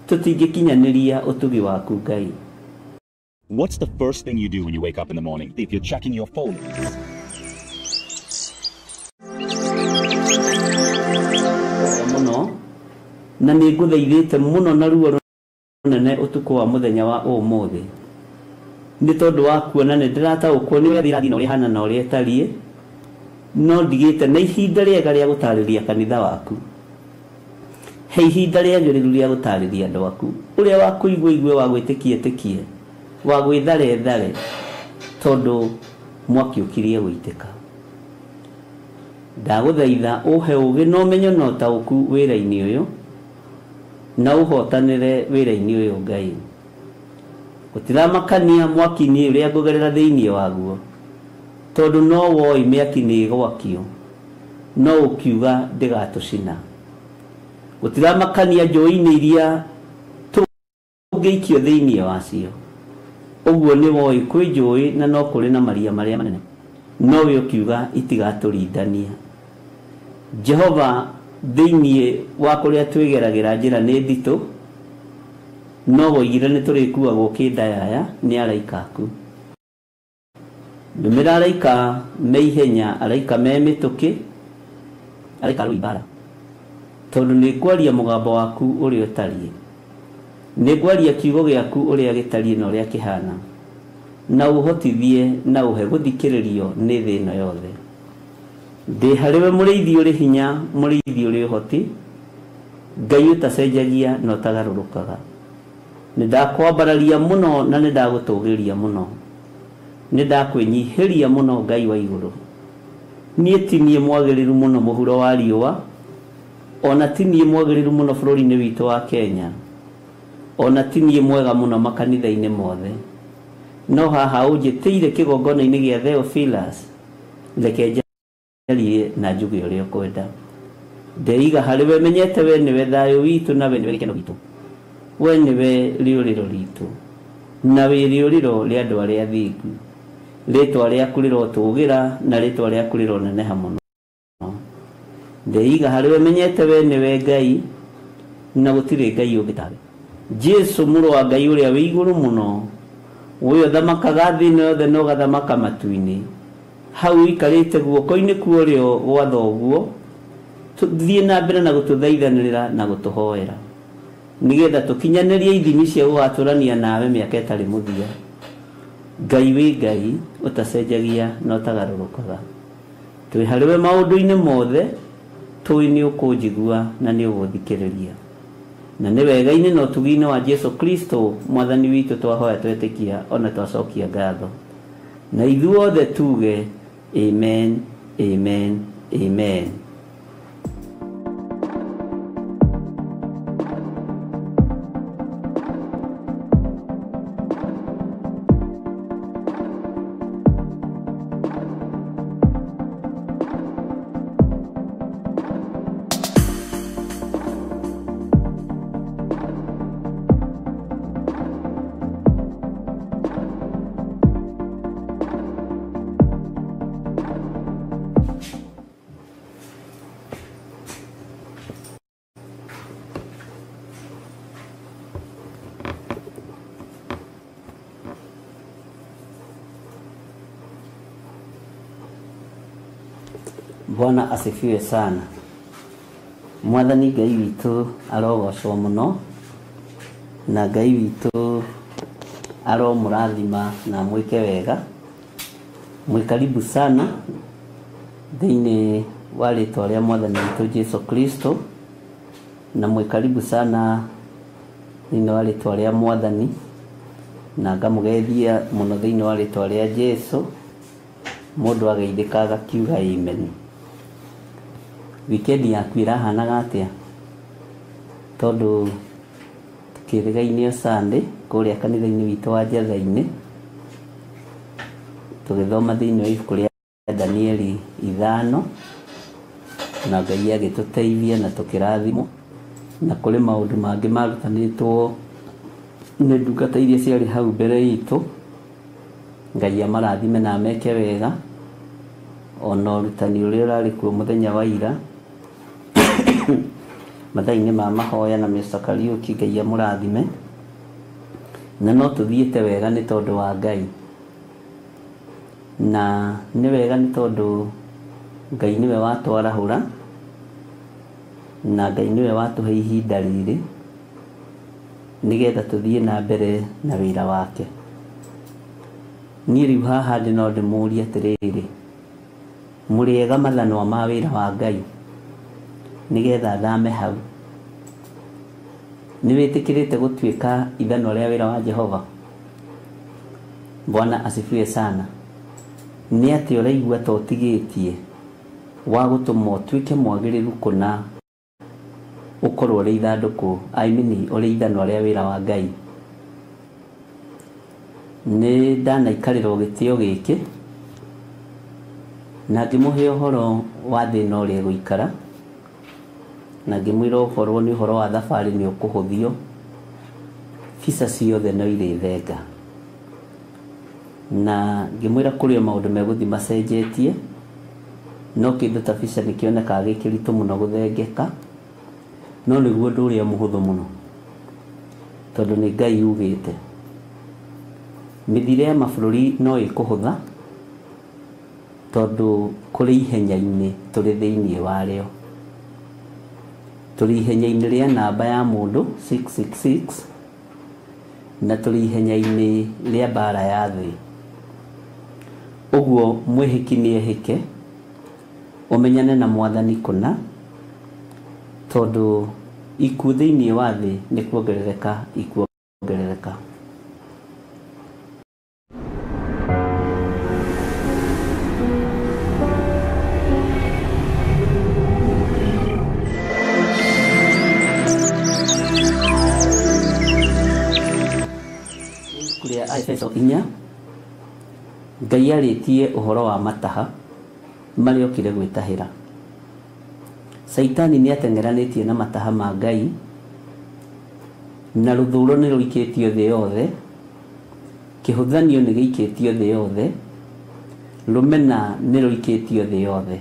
tutingikinyaniria utugi waku Ngai. What's the first thing you do when you wake up in the morning if you're checking your phone? Muno na ni nguthaithite muno na ruo runene utuku wa muthenya wa umuthi ni tondu wa kuona ni ndirataukwo ni wethira thina uria hana na uria tarie no ndigite na ihinda riega ria gutariria kanitha waku he ihinda riagiriru ria gutariria andu aku uria wakuigua igwe wa gwitikie tikie wa gwithare thare tondu mwaki ukirie guitika ndaguthaitha uhe ugi no menyo no tauku wira-ini uyu na uhotanire wira-ini uyu Ngai utiramakania mwaki-ini uria ngugerera thiini waguo tondu no woi miaki ni gwakio no ukiuga ndigatucina gutiramakania njoini iria tungeikio thiini wacio uguo ni woi kwi njoi na no kuri na maria maria manene no we ukiuga itigaturindania Jehova thiini wa kuria twigeragira njira ni nditu no woigire ni turikua gukindayaya ni araika aku ndumira araika meihenya araika memituki araika ruibara tondu ni kwaria mugambo waku uri utarie ni kwaria kiugo giaku uri agitarie na uri akihana na uhotithie na uhe guthikiririo ni thina yothe ndi hariwe muriithi uri hinya muriithi uri uhoti Ngai utacenjagia no tagarurukaga nindakwambararia muno na nindagutugiria muno nindakwenyihiria muno Ngai wa iguru nie tinie mwagiriru muno muhuro wa riwa ona tinie mwagiriru muno bururi-ini witu wa Kenya ona tinie mwega muno makanitha-ini mothe no haha unjitiire kigongona-ini gia Theophilus reke njarie na njuge uria kwenda ndeiga hariwe menyete we niwe thayo witu na we niwe gikeno gitu we niwe riuriro ritu na we riuriro ria andu aria thingu ritwa riaku rirotugira na ritwa riaku rironeneha muno ndeiga hariwe menyete we niwe Ngai na gutire Ngai ungi tawe Jesu muru wa Ngai uria wi iguru muno uyo thamakaga thini yothe no gathamaka matu-ini hau ikarite guoko-ini kuorio gwa thoguo tuthie na mbere na gututhaithanirira na gutuhoera nigetha tukinyanirie ithimi cia gugaturania nawe miaka itari muthia Ngai wi Ngai utacenjagia no tagarurukaga twi hariwe maundu-ini mothe tui ni ukunjigua na ni uguthikiriria na ni wega-ini no tugi-ini wa Jesu Kristo mwathani witu twahoya twetikia ona twacokia ngatho na ithuothe tuge amen amen amen. Bwana asifiwe sana. Mwathani Ngai witu arogocwo muno na Ngai witu aromurathima na mwike wega mwikaribu sana thiini wa ritwa ria mwathani witu Jesu Kristo na mwikaribu sana thiini wa ritwa ria mwathani na ngamugethia muno thiini wa ritwa ria Jesu mundu ageithikaga kiuga amen. Wikendi yaku irahanaga atia tondu tukirigaine Sunday kuria kanitha-ini witu wa Njatha-ini tugithoma thiini wa ibuku ria Danieli 5 na Ngai agituteithia na tukirathimo na kuri maundu mangi marutanitwo ni ndungata iria ciari hau mbere itu Ngai amarathime na meke wega ona urutani uria urari kuo muthenya wa ira mathaini ma mahoya na Mr. Kariuki Ngai amurathime na no tuthiete wega ni tondu wa Ngai na ni wega ni tondu Ngai niwe watwarahura na Ngai niwe watuhe ihinda riri nigetha tuthie na mbere na wira wake. Ni riu haha ndi no ndimurie atiriri muriega mathanwa ma wira wa Ngai nigetha thame hau ni witikirite gutwika ithano ria wira wa Jehova. Bwana asifiwe sana. Ni ati uraigua to tigitie wa gutuma utwike mwagiriru kuna ukorwo ri ithanduku uri ithano ria wira wa Ngai. Ni ndanaikarira gitio giki na ngĩmũhe ũhoro wa thĩna ũrĩa gũikara, na ngĩmwĩra ũhoro nĩ ũhoro wa thabarĩ nĩ ũkũhũthio, visa ciothe no irĩthenga, na ngĩmwĩra kũrĩ maũndũ megũthiĩ macenjetie, no kĩndũ ta visa nĩ kĩonekaga gĩ kĩritũ mũno gũthengeka, no nĩguo ũndũ ũrĩa mũhũthũ mũno, tondũ nĩ Ngai ugĩte. Mĩthire ya mabũrũri no ĩkũhũtha, tondũ kũrĩ ihenya-inĩ tũrĩ thĩinĩ warĩo. Tũrĩ ihenya-inĩ rĩa namba ya mũndũ 666, na tũrĩ ihenya-inĩ rĩa mbara ya thĩ. Ũguo mwĩhĩki nĩ ehĩke, ũmenyane na Mwathani kũna, tondũ ikuũ thĩinĩ wa thĩ nĩ kuongerereka ikuongerereka. Efeso 4, Ngai arĩtie ũhoro wa mataha marĩa okire gwĩtahĩra. Saitani nĩ ateng'eranĩtie na mataha ma Ngai, na rũthũũro nĩ rũikĩtio thĩ yothe, kĩhũthanio nĩ gĩikĩtio thĩ yothe, rũmena nĩ rũikĩtio thĩ yothe.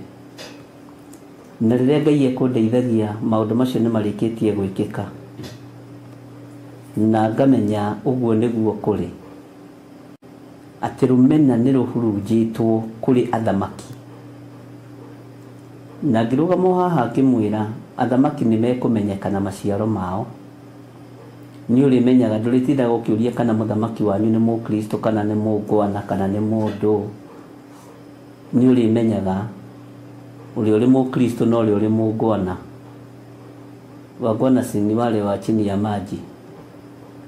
Na rĩrĩa Ngai ekũndeithagia maũndũ macio nĩ marĩkĩtie gwĩkĩka, na ngamenya ũguo nĩguo kũrĩ, atĩ rũmena nĩ rũhurunjĩtwo kũrĩ athamaki. Na ngĩrũgama haha ngĩmwĩra athamaki nĩ mekũmenyekana maciaro mao. Nĩ ũrĩmenyaga, ndũrĩtindaga ũkĩũria kana mũthamaki wanyu nĩ Mũkristo kana nĩ Mũngwana kana nĩ mũndũ. Nĩ ũrĩmenyaga ũrĩa ũrĩ Mũkristo na ũrĩa ũrĩ Mũngwana. Wangwana si ni wale wa chini ya maji.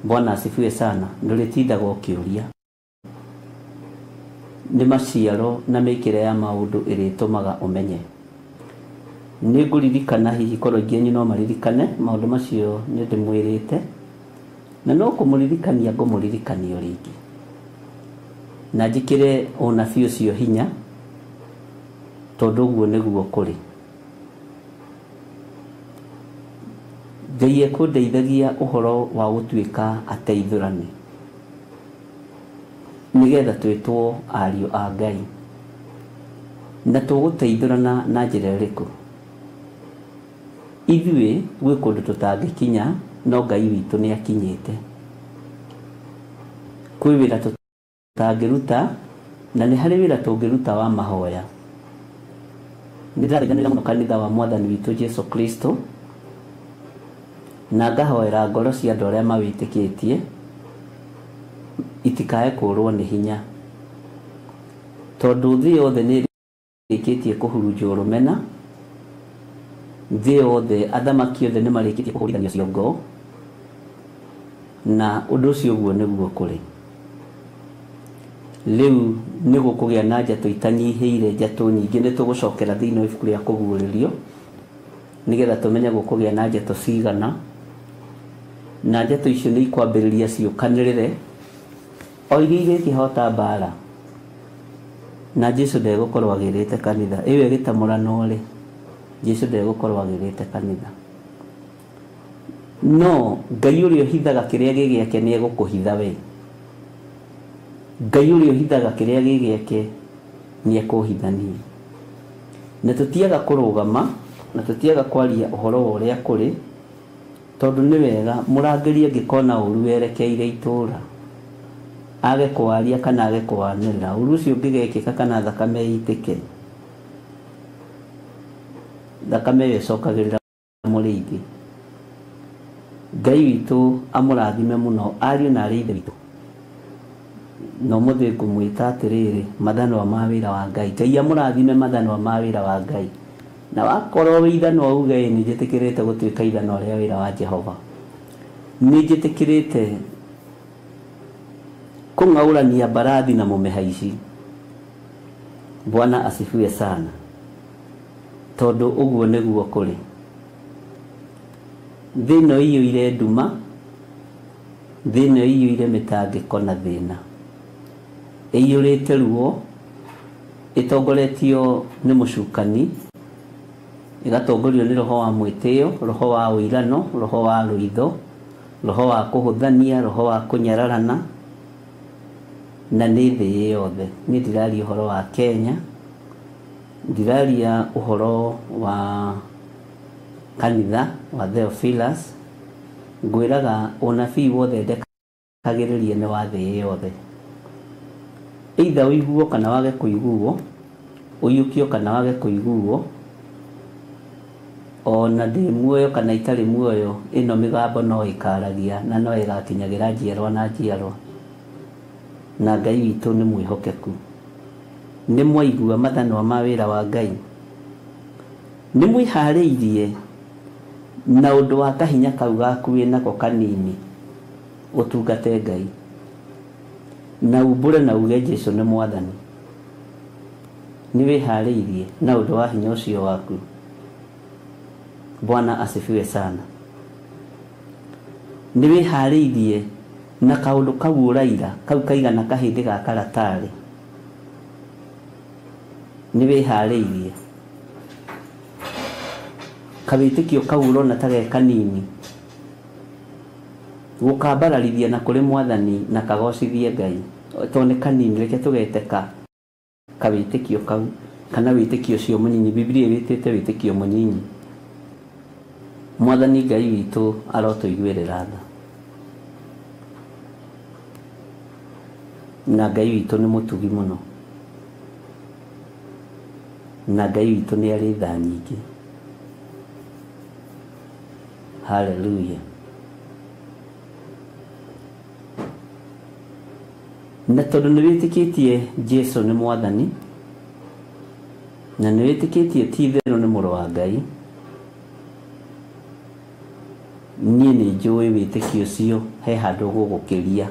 Bwana asifiwe sana. Ndũrĩtindaga ũkĩũria. Nĩ maciaro na mĩkĩre ya maũndũ ĩrĩtũmaga ũmenye. Nĩ ngũririkana hihi korwo ingĩ nyino maririkane maũndũ macio nĩ ndĩmwĩrĩte, na no kũmũririkania ngũmũririkania rĩngĩ, na njĩkĩre ũnabii ũcio hinya, tondũ ũguo nĩguo kũrĩ. Ngai ekũndeithagia ũhoro wa gũtuĩka ateithũrani, nĩgetha twĩtwo ariũ a Ngai. Na tũgũteithũrana na njĩra ĩrĩkũ? Ithuĩ gwĩ kũndũ tũtangĩkinya, no Ngai witũ nĩ akinyĩte. Kwĩ wĩra tũtangĩruta, na nĩ harĩ wĩra tũngĩruta wa mahoya. Nĩ ndĩrathaithanĩra mũno kanitha wa Mwathani witũ Jesu Kristo, na ngahoera ngoro cia andũ arĩa mawĩtĩkĩtie itikae kũrwo nĩ hinya, tondũ thĩ yothe nĩ ĩrĩkĩtie kũhurunjwo rũmena, thĩ yothe athamaki othe nĩ marĩkĩtie kũhũrithanio ciongo, na ũndũ ũcio ũguo nĩguo kũrĩ. Rĩu nĩ gũkũgĩa na njatũ itanyihĩire, njatũ nyingĩ nĩ tũgũcokera thĩinĩ wa ibuku rĩa kũguũrĩrio, nĩgetha tũmenye gũkũgĩa na njatũ cigana, na njatũ icio nĩ ikwambĩrĩria ciũkanĩrĩre o iria irĩkĩhota mbara, na Jesu ndegũkorwo agĩrĩte kanitha ĩyo ĩgĩtamũrana ũrĩ. Jesu ndegũkorwo agĩrĩte kanitha, no Ngai ũrĩa ũhithaga kĩrĩa gĩ gĩake nĩ egũkũhitha we. Ngai ũrĩa ũhithaga kĩrĩa gĩ gĩake nĩ ekũhithania. Na tũtiaga kũrũgama na tũtiaga kwaria ũhoro wa ũrĩa kũrĩ, tondũ nĩ wega mũrangĩri angĩkona ũru werekeire itũũra, age kwaria kana age kwanĩrĩra, ũru ũcio ũngĩgekĩka kana thakame ĩitĩke, thakame ĩyo ĩcokagĩrĩra mũrĩithi. Ngai witũ amũrathime mũno ariũ na arĩ ithe witũ. No mũthĩ ngũmwĩta atĩrĩrĩ, mathanwa ma wĩra wa Ngai. Ngai amũrathime mathanwa ma wĩra wa Ngai. Na wakorwo wĩ ithanwa uge nĩ njĩtĩkĩrĩte gũtuĩka ithanwa rĩa wĩra wa Jehova. Nĩ njĩtĩkĩrĩte kũng'aũrania mbarathi na mũmĩhaici. Bwana asifiwe sana. Tondũ ũguo nĩguo kũrĩ. Thĩna ĩiyũire nduma, thĩna ĩiyũire mĩtangĩko na thĩna, ĩiyũrĩte ruo, itongoretio nĩ mũcukani, igatongorio nĩ roho wa mwĩtĩo, roho wa ũirano, roho wa rũitho, roho wa kũhũthania, roho wa kũnyararana, na nĩ thĩ yothe. Niĩ ndiraria ũhoro wa Kenya, ndiraria ũhoro wa kanitha wa Theophilus. Ngwĩraga ũnabii wothe ndekagĩrĩria nĩ wa thĩ yothe. Either ũiguo kana wage kũiguo, ũiyũkio kana wage kũiguo, ona ndĩ muoyo kana itarĩ muoyo, ĩno mĩgambo no ĩkaragia na no ĩgakinyagĩra njiarwa na njiarwa. Na Ngai witũ nĩ mwĩhokeku. Nĩ mwaigua mathanwa ma wĩra wa Ngai? Nĩ mwĩharĩirie na ũndũ wa kahinya kau gaku wĩnako kanini ũtungate Ngai, na umbũre na uge Jesũ nĩ Mwathani? Nĩ wĩharĩirie na ũndũ wa hinya ũcio waku? Bwana asifiwe sana. Nĩ wĩharĩirie na kaũndũ kau ũraira, kau kaigana kahĩndĩ ga karatarĩ? Nĩ wĩharĩirie kawĩtĩkio kau ũrona ta ge kanini gũkambararithia na kũrĩ Mwathani na kagocithie Ngai? To nĩ kanini, reke tũgeteka kawĩtĩkio kau, kana wĩtĩkio ũcio mũnyinyi. Biblia wĩtĩte wĩtĩkio mũnyinyi. Mwathani Ngai witũ arotũiguĩrĩra tha, na Ngai witũ nĩ mũtugi mũno, na Ngai witũ nĩ arĩ tha nyingĩ. Hallelujah. Na tondũ nĩ wĩtĩkĩtie Jesũ nĩ Mwathani, na nĩ wĩtĩkĩtie ti itherũ nĩ mũrũ wa Ngai, niĩ nĩ njũĩ wĩtĩkio ũcio he handũ gũgũkĩria.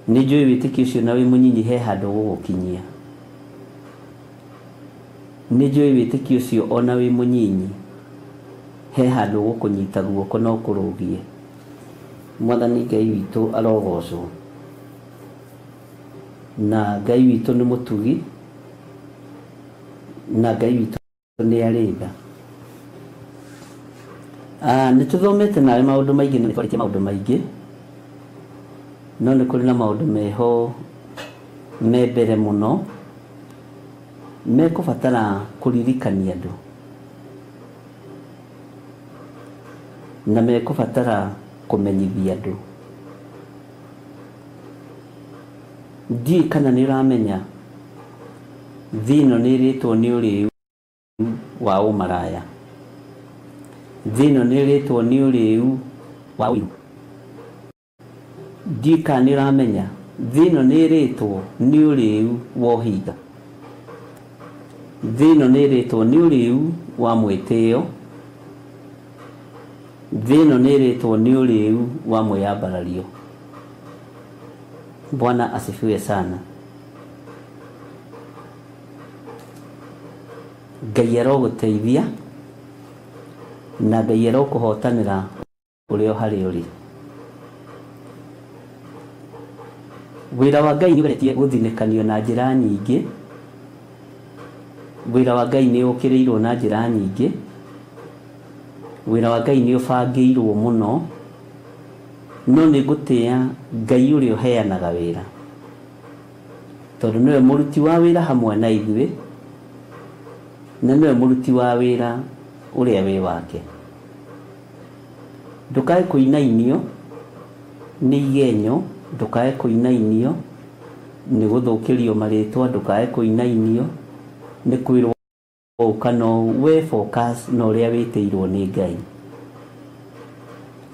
Nĩ njũĩ wĩtĩkio ũcio na wĩ mũnyinyi he handũ gũgũkinyia. Nĩ njũĩ wĩtĩkio ũcio ona wĩ mũnyinyi he handũ gũkũnyita guoko na ũkũrũgie. Mwathani Ngai witũ arogocwo, na Ngai witũ nĩ mũtugi, na Ngai witũ nĩ arĩ tha. Nĩ tũthomete nawe maũndũ maingĩ, nĩ twarĩtie maũndũ maingĩ, no nĩ kũrĩ na maũndũ meho me mbere mũno mekũbatara kũririkania andũ, na mekũbatara kũmenyithia andũ. Ndiĩ kana nĩ ũramenya thĩ ĩno nĩ ĩrĩtwo nĩ ũrĩu wa ũmaraya, thĩ ĩno nĩ ĩrĩtwo nĩ ũrĩu wa ũiru. Ndiĩ kana nĩ ũramenya thĩ ĩno nĩ ĩrĩtwo nĩ ũrĩu wa ũhinga, thĩ ĩno nĩ ĩrĩtwo nĩ ũrĩu wa mwĩtĩo, thĩ ĩno nĩ ĩrĩtwo nĩ ũrĩu wa mwĩyambarario. Bwana asifiwe sana. Ngai arogũteithia na Ngai arokũhotanĩra ũrĩ o harĩa ũrĩ. Wĩra wa Ngai nĩ ũgeretie gũthinĩkanio na njĩra nyingĩ. Wĩra wa Ngai nĩ ũkĩrĩirwo na njĩra nyingĩ. Wĩra wa Ngai nĩ ũbangĩirwo mũno, no nĩ ngũtĩĩa Ngai ũrĩa ũheanaga wĩra, tondũ nĩwe mũruti wa wĩra hamwe na ithuĩ, na nĩwe mũruti wa wĩra ũrĩa wĩ wake. Ndũkae kũinainio nĩ igenyo, ndũkae kũinainio nĩ gũthũkĩrio marĩtwa, ndũkae kũinainio nĩ kwĩrwo kana we focus na ũrĩa wĩtĩirwo nĩ Ngai,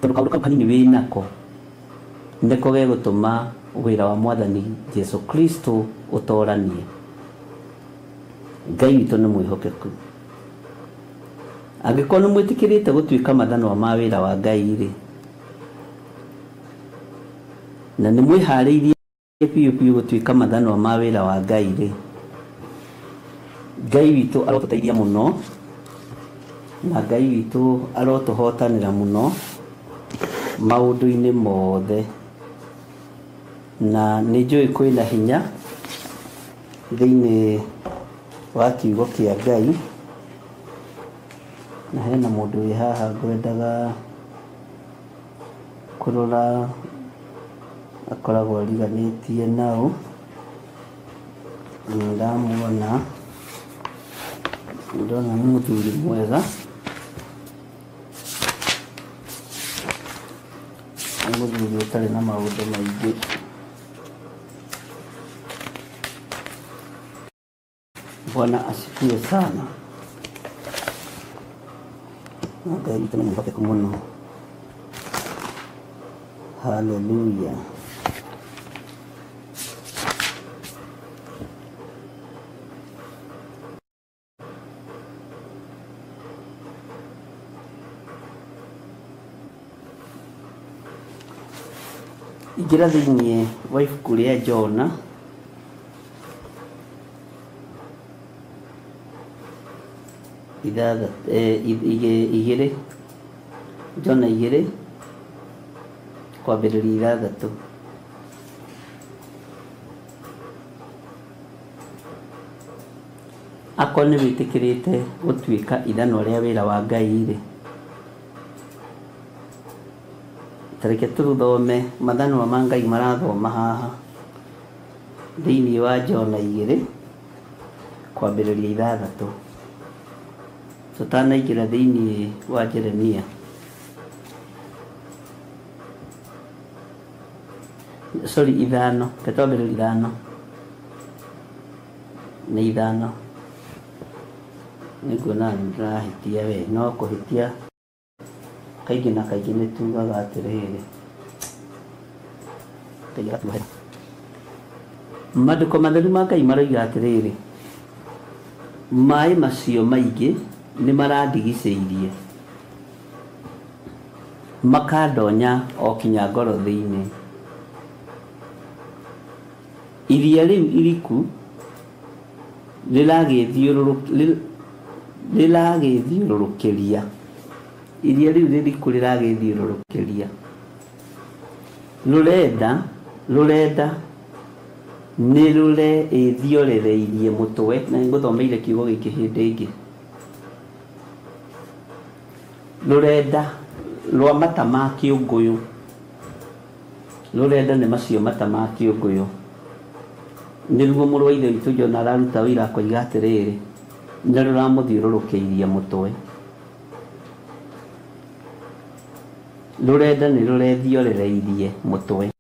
tondũ kaũndũ kau kanini wĩ nako nĩko gegũtũma wĩra wa Mwathani Jesũ Kristo ũtooranie. Ngai witũ nĩ mwĩhokeku. Angĩkorwo nĩ mwĩtĩkĩrĩte gũtuĩka mathanwa ma wĩra wa Ngai-rĩ, na nĩ mwĩharĩirie biũ biũ gũtuĩka mathanwa ma wĩra wa Ngai-rĩ, Ngai witũ arotũteithia mũno, na Ngai witũ arotũhotanĩra mũno maũndũ-inĩ mothe. Na nĩ njũĩ kwĩna hinya thĩinĩ wa kiugo kĩa Ngai, na hena mũndũ wĩ haha ngwendaga kũrora akoragwo ariganĩtie nao, ndamuona ndona nĩ mũthuri mwega, nĩ mũthuri ũtarĩ na maũndũ maingĩ. Bwana asifiwe sana. Ngai tena mpaka kumuno. Haleluya. Ingĩra thĩinĩ wa ibuku rĩa Jona, igĩrĩ, Jona 2 kwambĩrĩria 6. Akorwo nĩ wĩtĩkĩrĩte gũtuĩka ithano rĩa wĩra wa Ngai-rĩ, tareke tũthome mathanwa ma Ngai marathoma haha thĩinĩ wa Jona 2 kwambĩrĩria 6. Tũtanaingĩra thĩinĩ wa Jeremia. Sorry, 5. Ketwambĩrĩria 5. Nĩ 5. Nĩnguona nĩndĩrahĩtia we, no kũhĩtia kaingĩ na kaingĩ nĩ tugaga atĩrĩrĩ. Maandĩko matheru ma Ngai maroiga atĩrĩrĩ, maĩ macio maingĩ nĩ marandigicĩirie, makandonya o kinya ngoro thĩinĩ. Iria rĩu iriku rĩragĩthiũrũrũkĩria, iria rĩu rĩriku rĩragĩthiũrũrũkĩria, rũrenda nĩ rũreithiorereirie mũtwe. Na ngũthomeire kiugo gĩkĩ hĩndĩ ĩngĩ. Rũrenda rwa mata ma kĩũngũyũ, rũrenda nĩ macio mata ma kĩũngũyũ, nĩruo mũrũ wa ithe witũ Jona araruta wĩra akoiga atĩrĩrĩ, nĩ rũramũthiũrũrũkĩirie mũtwe. Rũrenda nĩ rũreithiorereirie mũtwe.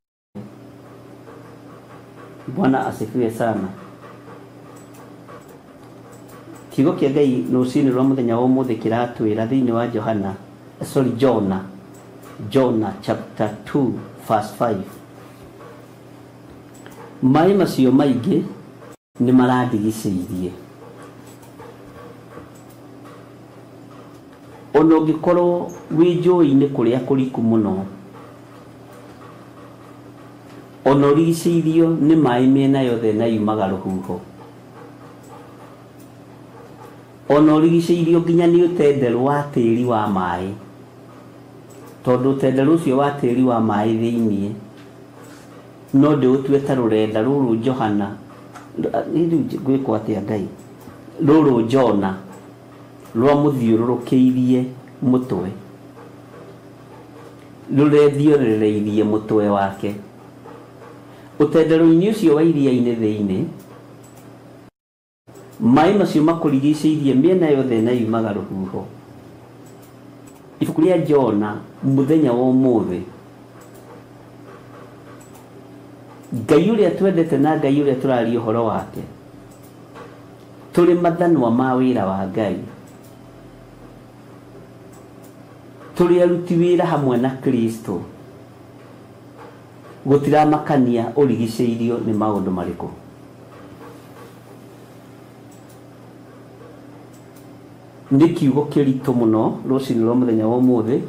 Bwana asifiwe sana. Kiugo kĩa Ngai rũcinĩ rwa mũthenya wa ũmũthĩ kĩratwĩra thĩinĩ wa Jona chapter 2 verse 5. Maĩ macio maingĩ nĩ marandigicĩirie. Ona ũngĩkorwo wĩ njũĩ-inĩ kũrĩa kũriku mũno, ona ũrigicĩirio nĩ maĩ mĩena yothe na yumaga rũhuho, ona ũrigicĩirio nginya nĩ ũtenderũ wa tĩri wa maĩ, tondũ ũtenderũ ũcio wa tĩri wa maĩ thĩinĩ no ndĩũtue ta rũrenda rũrũ Johana, rĩu gwĩkwo atĩa Ngai, rũrũ Jona rwamũthiũrũrũkĩirie mũtwe, rũrethiũrũrũkĩirie mũtwe wake. Ũtenderũ-inĩ ũcio wa iria-inĩ thĩinĩ, maĩ macio makũrigicĩirie mĩena yothe na yumaga rũhuho. Ibuku rĩa Jona mũthenya wa ũmũthĩ, Ngai ũrĩa twendete na Ngai ũrĩa tũraria ũhoro wake, tũrĩ mathanwa ma wĩra wa Ngai, tũrĩ aruti wĩra hamwe na Kristo, gũtiramakania ũrigicĩirio nĩ maũndũ marĩkũ. Nĩ kiugo kĩritũ mũno rũcinĩ rwa mũthenya wa ũmũthĩ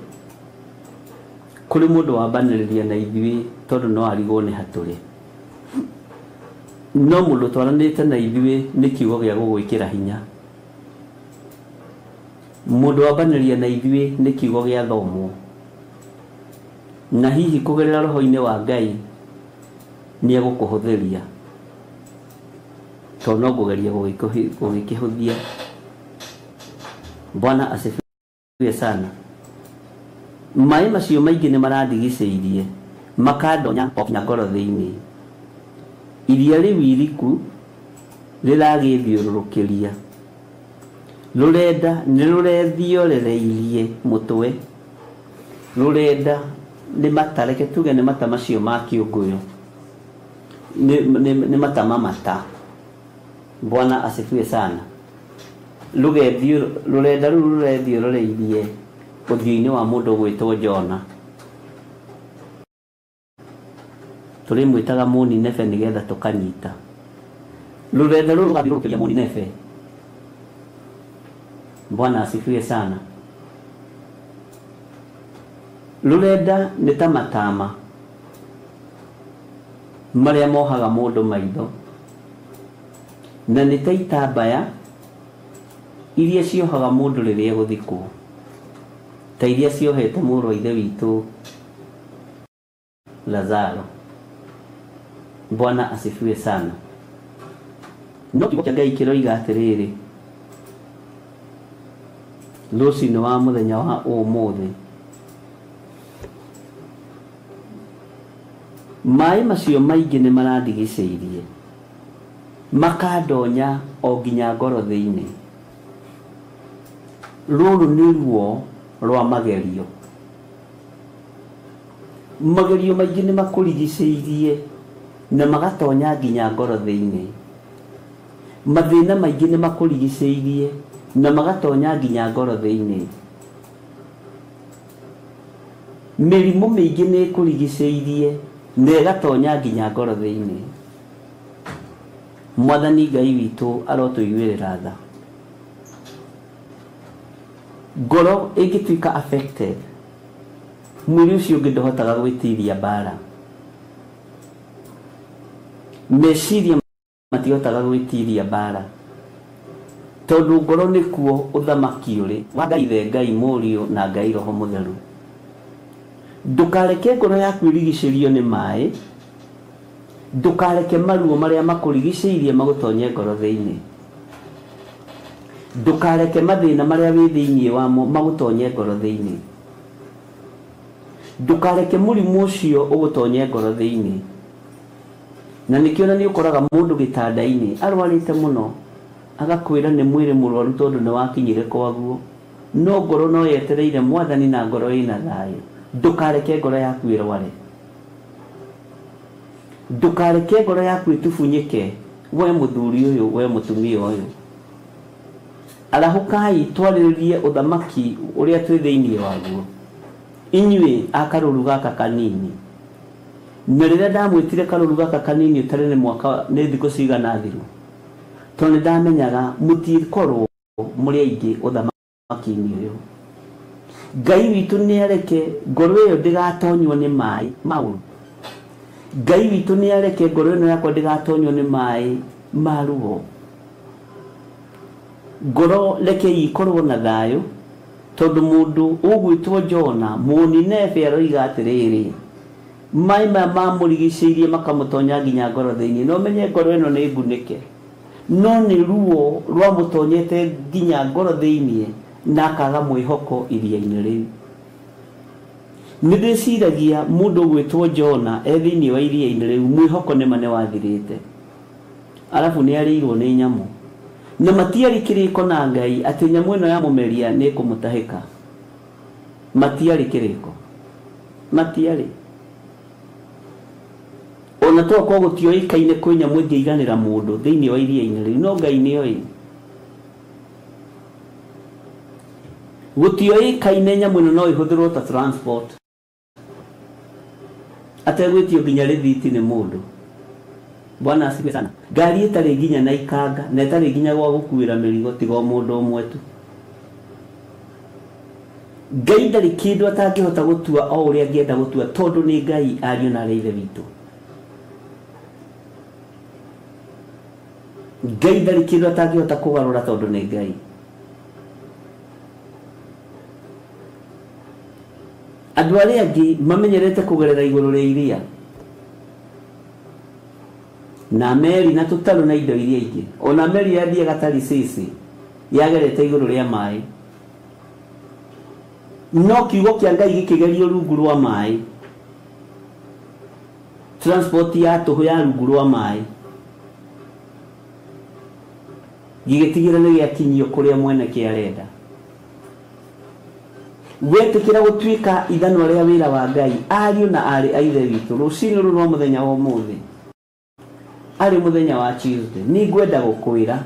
kũrĩ mũndũ wambanĩrĩria na ithuĩ, tondũ no arigwo nĩ hatũrĩ. No mũndũ twaranĩte na ithuĩ nĩ kiugo gĩa gũgwĩkĩra hinya. Mũndũ wambanĩrĩria na ithuĩ nĩ kiugo gĩa thomwo, na hihi kũgerera roho-inĩ wa Ngai nĩ egũkũhũthĩria. tono kugeria gugikihudhia. Bwana asifiwe sana. Mai macio maingi ni marandigiceirie makandonya okinya ngoro thiini. Iria riu iriku riragithiururukiria rurenda ni rurethioreriirie mutwe rurenda ni matareke tuge ni mata macio ma kiunguyo ni mata mamata. Bwana asifiwe sana. Rurenda rurethioreriirie uthiini wa mundu gwitwo Jona. Turi mwitaga Muninefe nigetha tukanyita. Rurenda rugathiurukiria Muninefe. Bwana asifiwe sana. Rurenda ni ta matama maria mohaga mundu maitho, na ni ta itambaya iria ciohaga mundu riria guthikwo, ta iria ciohete mũrũ wa ithe witũ Lazaro. Bwana asifiwe sana. No kiugo kia Ngai kiroiga atiriri, rũcinĩ wa mũthenya wa ũmũthĩ mai macio maingi ni marandigiceirie makandonya o nginya ngoro thiini. Rũrũ nĩ ruo rwa magerio. Magerio maingi ni makurigiceirie na magatonya nginya ngoro thiini. Mathina maingi ni makurigiceirie na magatonya nginya ngoro thiini. Mĩrimũ mĩingĩ nĩ ĩkũrigiceirie na ĩgatonya nginya ngoro thiini. Mwathani Ngai witũ arotũiguĩrĩra tha. Ngoro ĩngĩtuĩka affected, mwĩrĩ ũcio ũngĩ ndũhotaga gwĩtiria mbara. Meciria matihotaga gwĩtiria mbara, tondũ ngoro nĩkuo ũthamaki ũrĩ wa Ngai Ithe, Ngai Mũriũ na Ngai Roho Mũtheru. Ndukareke ngoro yaku ĩrigicĩrio nĩ maĩ, ndukareke maruo marĩa makũrigicĩirie magũtonye ngoro thĩinĩ, ndukareke mathĩna marĩa wĩ thĩinĩ wamo magũtonye ngoro thĩinĩ, ndukareke mũrimũ ũcio ũgũtonye ngoro thĩinĩ. Na nĩkĩo na nĩ ũkoraga mũndũ gĩtanda-inĩ arwarĩte mũno, agakwĩra nĩ mwĩrĩ mũrwaru tondũ nĩ wakinyire kwaguo, no ngoro no yetereire Mwathani na ngoro ĩna thayũ. Ndukareke ngoro yaku ĩrware, ndukareke ngoro yaku ĩtubunyĩke. We mũthuri ũyũ, we mũtumia ũyũ, arahũkai twarĩrĩrie ũthamaki ũrĩa twĩ thĩinĩ waguo. Inyuĩ a karũru gaka kanini, na rĩrĩa ndamwĩtire karũru gaka kanini ũtarĩ nĩ mwaka nĩ thikũ cigana thiru, tondũ nĩndamenyaga mũtikorwo mũrĩ aingĩ ũthamaki-inĩ ũyũ. Ngai witũ nĩareke ngoro ĩyo ndĩgatonywo nĩ maĩ maũru. Ngai witũ nĩareke ngoro ĩno yakwa ndĩgatonywo nĩ maĩ ma ruo. Ngoro reke ikorwo na thayũ, tondũ mũndũ ũgwĩtwo Jona Mũninefe aroiga atĩrĩrĩ, maĩ maya mamũrigicĩirie makamũtonya nginya ngoro thĩinĩ. No menye ngoro ĩno nĩ ngunĩke, no nĩ ruo rwamũtonyete nginya ngoro thĩinĩ na akaga mwĩhoko iria-inĩ rĩu. Nĩndĩciragia mũndũ ũgwĩtwo Jona thĩinĩ wa iria-inĩ rĩu mwĩhoko nĩma nĩwathirĩte, arabu nĩarĩirwo nĩ nyamũ, na matiarĩ kĩrĩko na Ngai atĩ nyamũ ĩno ya mũmeria nĩ kũmũtahĩka. Matiarĩ kĩrĩko, matiarĩ. Ona tokorwo gũtioĩkaine kwĩ nyamũ ĩngĩiganĩra mũndũ thĩinĩ wa iria-inĩ rĩu, no Ngai nĩoĩ. Gũtioĩkaine nyamũ ĩno no ĩhũthĩrwo ta transport, ategwĩtio nginya rĩthiti nĩ mũndũ. Bwana asifiwe sana. Ngari ĩtarĩ nginya na ikanga na ĩtarĩ nginya gwa gũkuĩra mĩrigo tiga mũndũ ũmwe tu. Ngai ndarĩ kĩndũ atangĩhota gũtua o ũrĩa angĩenda gũtua, tondũ nĩ Ngai, ariũ na arĩ a Ithe witũ. Ngai ndarĩ kĩndũ atangĩhota kũgarũra, tondũ nĩ Ngai. Andũ arĩa angĩ mamenyerete kũgerera igũrũ rĩa iria, na meri na tutaru na indo iria ingi ona meri yathie gatari sisi yagerete iguru ria mai no kiugo kia Ngai gikigerio rungu rwa mai transport ya tuhu ya rungu rwa mai gigitigira ni giakinyio kuria mwene kiarenda wetikira gutwika ithano ria wira wa Ngai ariu na ari aithe witu rucini ru no muthenya wa muthi ari muthenya wa Tuesday ni ngwenda gukwira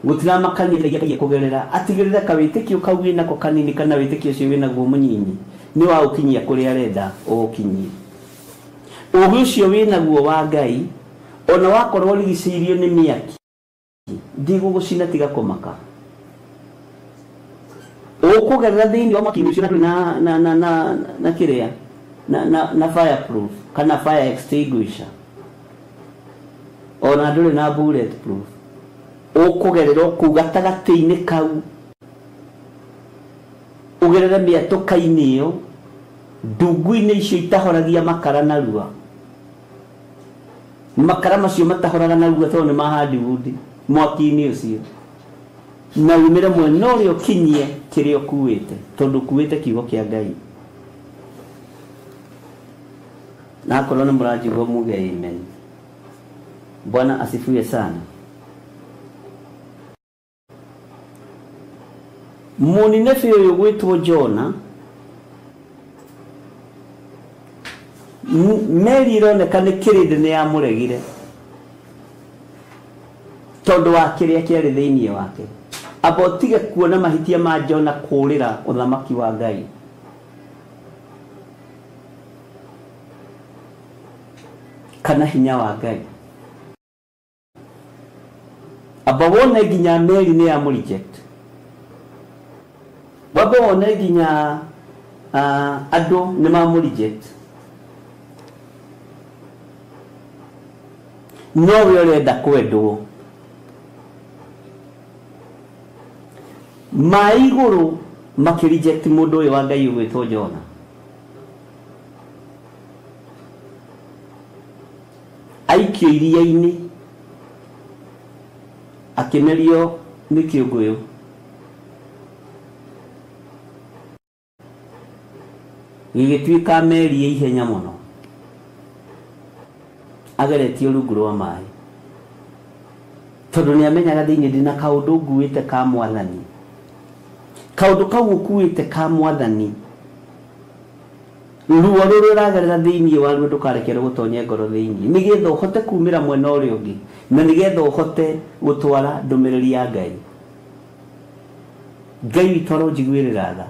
gutira makanitha igia kugerera atigirira kawitikio kau nako kanini kana witikio cio wina guo munyinyi ni wa ukinyia kuria arenda ukinyie ugu ucio wina guo wa Ngai ona wakorwo rigicirio ni miaki ndigugucina tiga kumaka ukugerera thiini wa makini ucio na kiria na fireproof kana fire extinguisher ona nduri na bulletproof ukugerera kuga tagatiini kau ugerere miatuka-ini iyo ndungu-ini icio itahoragia makara narua makara macio matahoraga narua tondu ni mahandi wood mwaki-ini ucio na umire mwena uria ukinyie kiria ukuite tondu ukuite kiugo kia Ngai na korwo ni murajigwo muge amen. Bwana asifiwe sana. Muninefi uyu gwitwo Jona meri ironeka ni kirindi ni yamuregire tondu wa kiria kiari thiini wake abotige kuona mahitia ma Jona kurira uthamaki wa Ngai kana hinya wa Ngai abawone ginya meri ni ya reject babone ginya ado ni ma reject no yorenda kwendwo maiguru makireject mundu uyu wa Ngai ugwitwo Jona aikio iria-ini akimerio ni kiuguyu gigitwika meri ya ihenya muno ageretio rungu rwa mai tondu ni amenyaga thiini ndina kaundu nguite ka mwathani kaundu kau ukuite ka mwathani ruo ruru ragerera thiini wa ruo ndukarekere gutonya ngoro thiini nigetha uhote kumira mwena uria ungi na nigetha uhote gutwara ndumiriri ya Ngai Ngai witoro njiguirira tha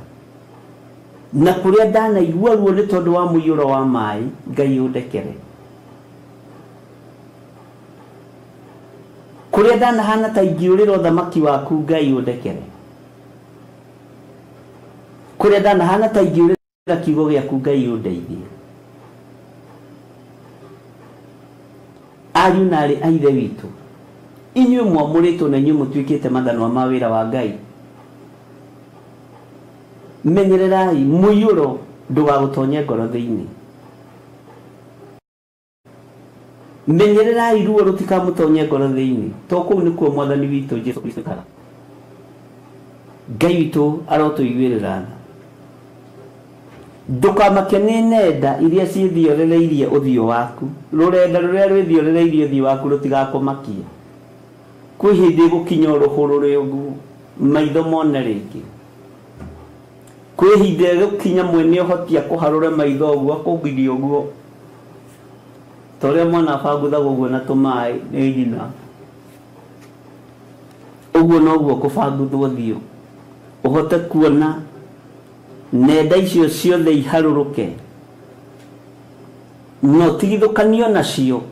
na kuria ndanaigua ruo ni tondu wa muiyuro wa mai Ngai undekere kuria ndanahana ta ingiurira uthamaki waku Ngai undekere kuria ndanahana ta ingiurira kiugo giaku Ngai undeithie ariu na ari aithe witu inyuĩ mwamuritwo na inyuĩ mutwikite mathanwa ma wira wa Ngai menyererai muiyuro ndugagutonye ngoro thiini menyererai ruo rutikamutonye ngoro thiini to kuu nikuo mwathani witu Jesu Kristo kara Ngai witu arotuiguirira tha ndukamake ni nenda iria ciithiorereirie uthio waku rurenda ruria rwithiorereirie uthio waku rutigakumakie kwi hindi gukinya ruhuru rugu maitho mone ringi kwi hindi gukinya mwene uhotia kuharura maitho uguo akugiria uguo tore mwana fagutha uguo na tumai ni nyina uguo no uguo kubanguthwo thio uhote kuona nenda icio ciothe iharuruke no tigithukanio nacio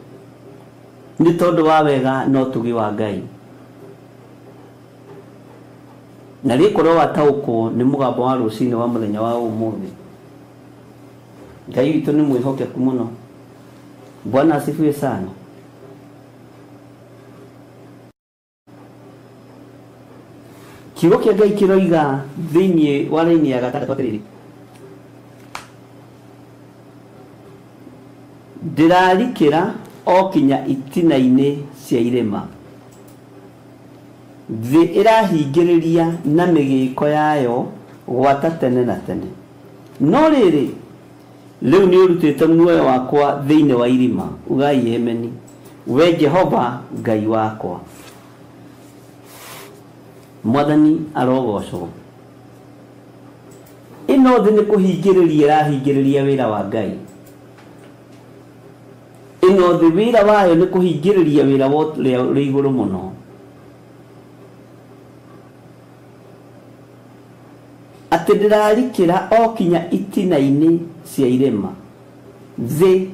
ni tondu wa wega no tugi wa Ngai na rikorwo wataukwo ni mugambo wa rucini wa muthenya wa umuthi Ngai witu ni mwihokeku muno. Bwana asifiwe sana. Kiugo kia Ngai kiroiga thiini wa raini ya gatatu atiriri ndirarikira okinya itina-inĩ cia irĩma thĩ ĩrahingĩrĩria na mĩgĩko yayo gwata tene na tene. No rĩrĩ rĩu nĩ ũrutĩte muoyo wakwa thĩinĩ wa irima, ugai ameni, we Jehova Ngai wakwa. Mwathani arogocwo. Ĩno thĩ nĩ kũhingĩrĩria ĩrahingĩrĩria wĩra wa Ngai. Ĩno thĩ wĩra wayo nĩ kũhingĩrĩria wĩra wa ũrĩa igũrũ mũno. Atĩ ndĩrarikĩra okinya itina-inĩ cia irĩma thĩ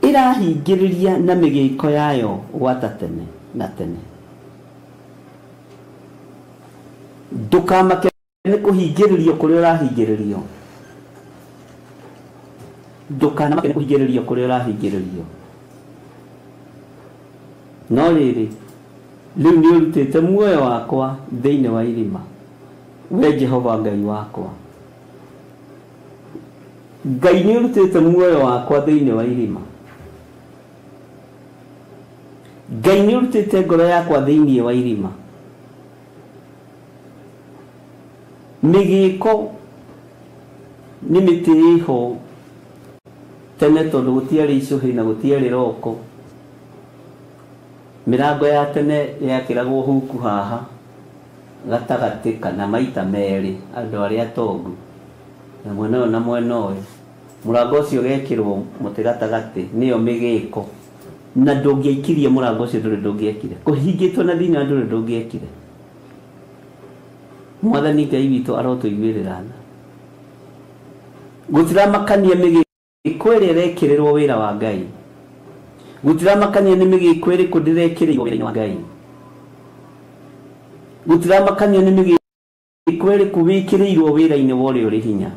ĩrahingĩrĩria na mĩgĩko yayo gwata tene na tene. Ndũkamake nĩ kũhingĩrĩrio kũrĩa ũrahingĩrĩrio. Ndũkanamake nĩ kũhingĩrĩrio kũrĩa ũrahingĩrĩrio. No rĩrĩ rĩu nĩ ũrutĩte muoyo wakwa thĩinĩ wa irima, we Jehova Ngai wakwa. Ngai nĩ ũrutĩte muoyo wakwa thĩinĩ wa irima. Ngai nĩ ũrutĩte ngoro yakwa thĩinĩ wa irima. Mĩgĩko nĩ mĩtĩ ĩho tene tondũ gũtiarĩ icũhĩ na gũtiarĩ roko. Mĩrango ya tene yakĩragwo huku haha gatagatĩ kana maita merĩ andũ arĩa atongu, na mwena ũyũ na mwena ũyũ. Mũrango ũcio ũgekĩrwo mũtĩ gatagatĩ, nĩyo mĩgĩko, na ndũngĩaikirie mũrango ũcio ndũrĩ ndũngĩekire. Kũhingĩtwo na thĩinĩ wa ndũrĩ ndũngĩekire. Mwathani Ngai witũ arotũiguĩrĩra tha. Gũtiramakania mĩgĩko ĩrĩa ĩrekĩrĩrwo wĩra wa Ngai. Gũtiramakania nĩ mĩgĩko ĩrĩkũ ndĩrekĩrĩirwo wĩra-inĩ wa Ngai. Gũtiramakania nĩ mĩgĩko ĩrĩkũ wĩkĩrĩirwo wĩra-inĩ wa ũrĩa ũrĩ hinya.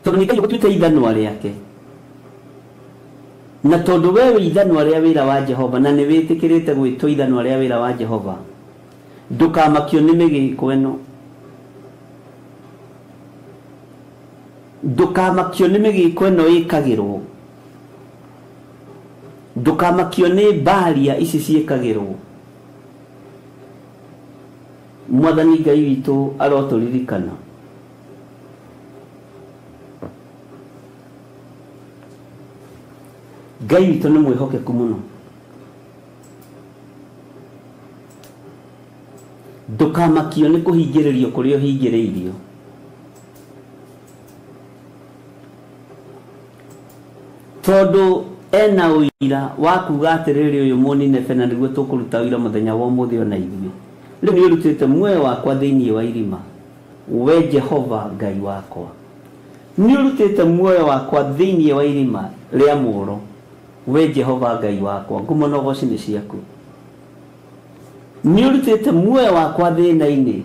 Tondũ nĩ Ngai ũgũtuĩte ithanwa rĩake. Na tondũ we wĩ ithanwa rĩa wĩra wa Jehova na nĩ wĩtĩkĩrĩte gwĩtwo ithanwa rĩa wĩra wa Jehova, ndũkamakio nĩ mĩgĩko ĩno. Ndũkamakio nĩ mĩgĩko ĩno ĩkagĩrwo. Ndũkamakio nĩ mbaria ici ciĩkagĩrwo. Mwathani Ngai witũ arotũririkana. Ngai witũ nĩ mwĩhokeku mũno. Ndũkamakio nĩ kũhingĩrĩrio kũrĩa ũhingĩrĩirio. Tondũ ena ũira wa kuga atĩrĩrĩ ũyũ mũninebe na nĩguo tũkũruta ũira mũthenya wa ũmũthĩ ona ithuĩ. Rĩu nĩ ũrutĩte muoyo wakwa thĩinĩ wa irima, we Jehova Ngai wakwa. Nĩ ũrutĩte muoyo wakwa thĩinĩ wa irima rĩa mũũro, we Jehova Ngai wakwa. Ngumo na ũgooci nĩ ciaku. Nĩ ũrutĩte muoyo wakwa thĩna-inĩ,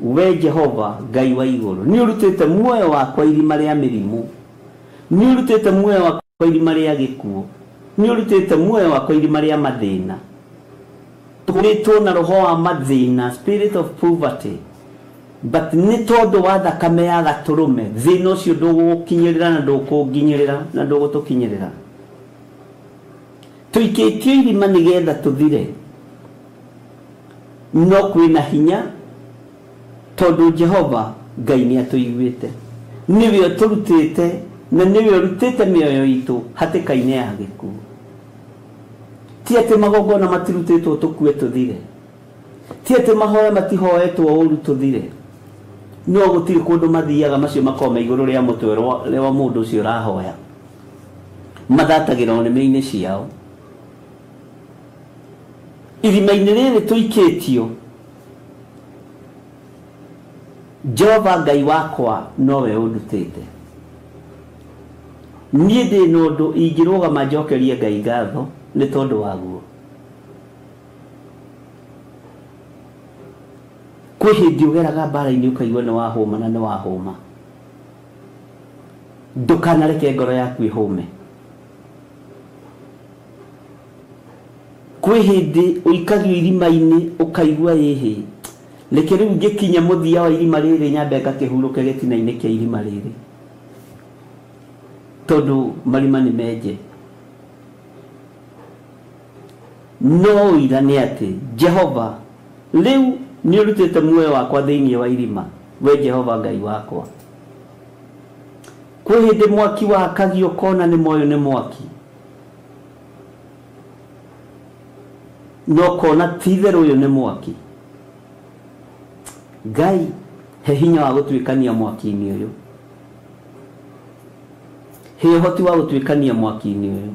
we Jehova Ngai wa igũrũ. Nĩ ũrutĩte muoyo wakwa irima rĩa mĩrimũ. Nĩ ũrutĩte muoyo wakwa irima rĩa gĩkuũ. Nĩ ũrutĩte muoyo wakwa irima rĩa mathĩna. Tũkũrĩtwo na roho wa mathĩna, spirit of poverty, but nĩ tondũ wa thakame ya gatũrũme thĩna ũcio ndũgũkinyĩrĩra na ndũkũnginyĩrĩra na ndũgũtũkinyĩrĩra. Tũikĩtio irima nĩgetha tũthire, no kwĩna hinya tondũ Jehova Ngai nĩ atũiguĩte. Nĩwe ũtũrutĩte na nĩwe ũrutĩte mĩoyo itũ hatĩka-inĩ ya gĩkuũ. Ti atĩ magongona matirutĩtwo tũkue tũthire. Ti atĩ mahoya matihoetwo ũũru tũthire. No gũtirĩ kũndũ mathiaga macio makoma igũrũ rĩa mũtwe wa mũndũ ũcio ũrahoya. Mathatagĩra nĩmĩ-inĩ ciao. Irima-inĩ rĩrĩ tũikĩtio, Jehova Ngai wakwa nowe ũndutĩte. Niĩ ndĩ na ũndũ ingĩrũgama njokerie Ngai ngatho nĩ tondũ waguo. Kwĩ hĩndĩ ũgeraga mbara-inĩ ũkaigua nĩ wahũma na nĩ wahũma. Ndũkanareke ngoro yaku ĩhũme. Kwĩ hĩndĩ ũikagio irima-inĩ ũkaigua ĩhĩ, reke rĩu ngĩkinya mũthia wa irima rĩrĩ nyambe ngakĩhurũke gĩtina-inĩ kĩa irima rĩrĩ. tondu marima ni menje no ira ni ati Jehova riu ni urutite muoyo wakwa thiini wa irima we Jehova Ngai wakwa kwi hindi mwaki wakagio kona ni moyo ni mwaki no kona tither uyu ni mwaki Ngai he hinya wa gutwikania mwaki-ini uyu he hoti wa gutwikania mwaki-ini uyu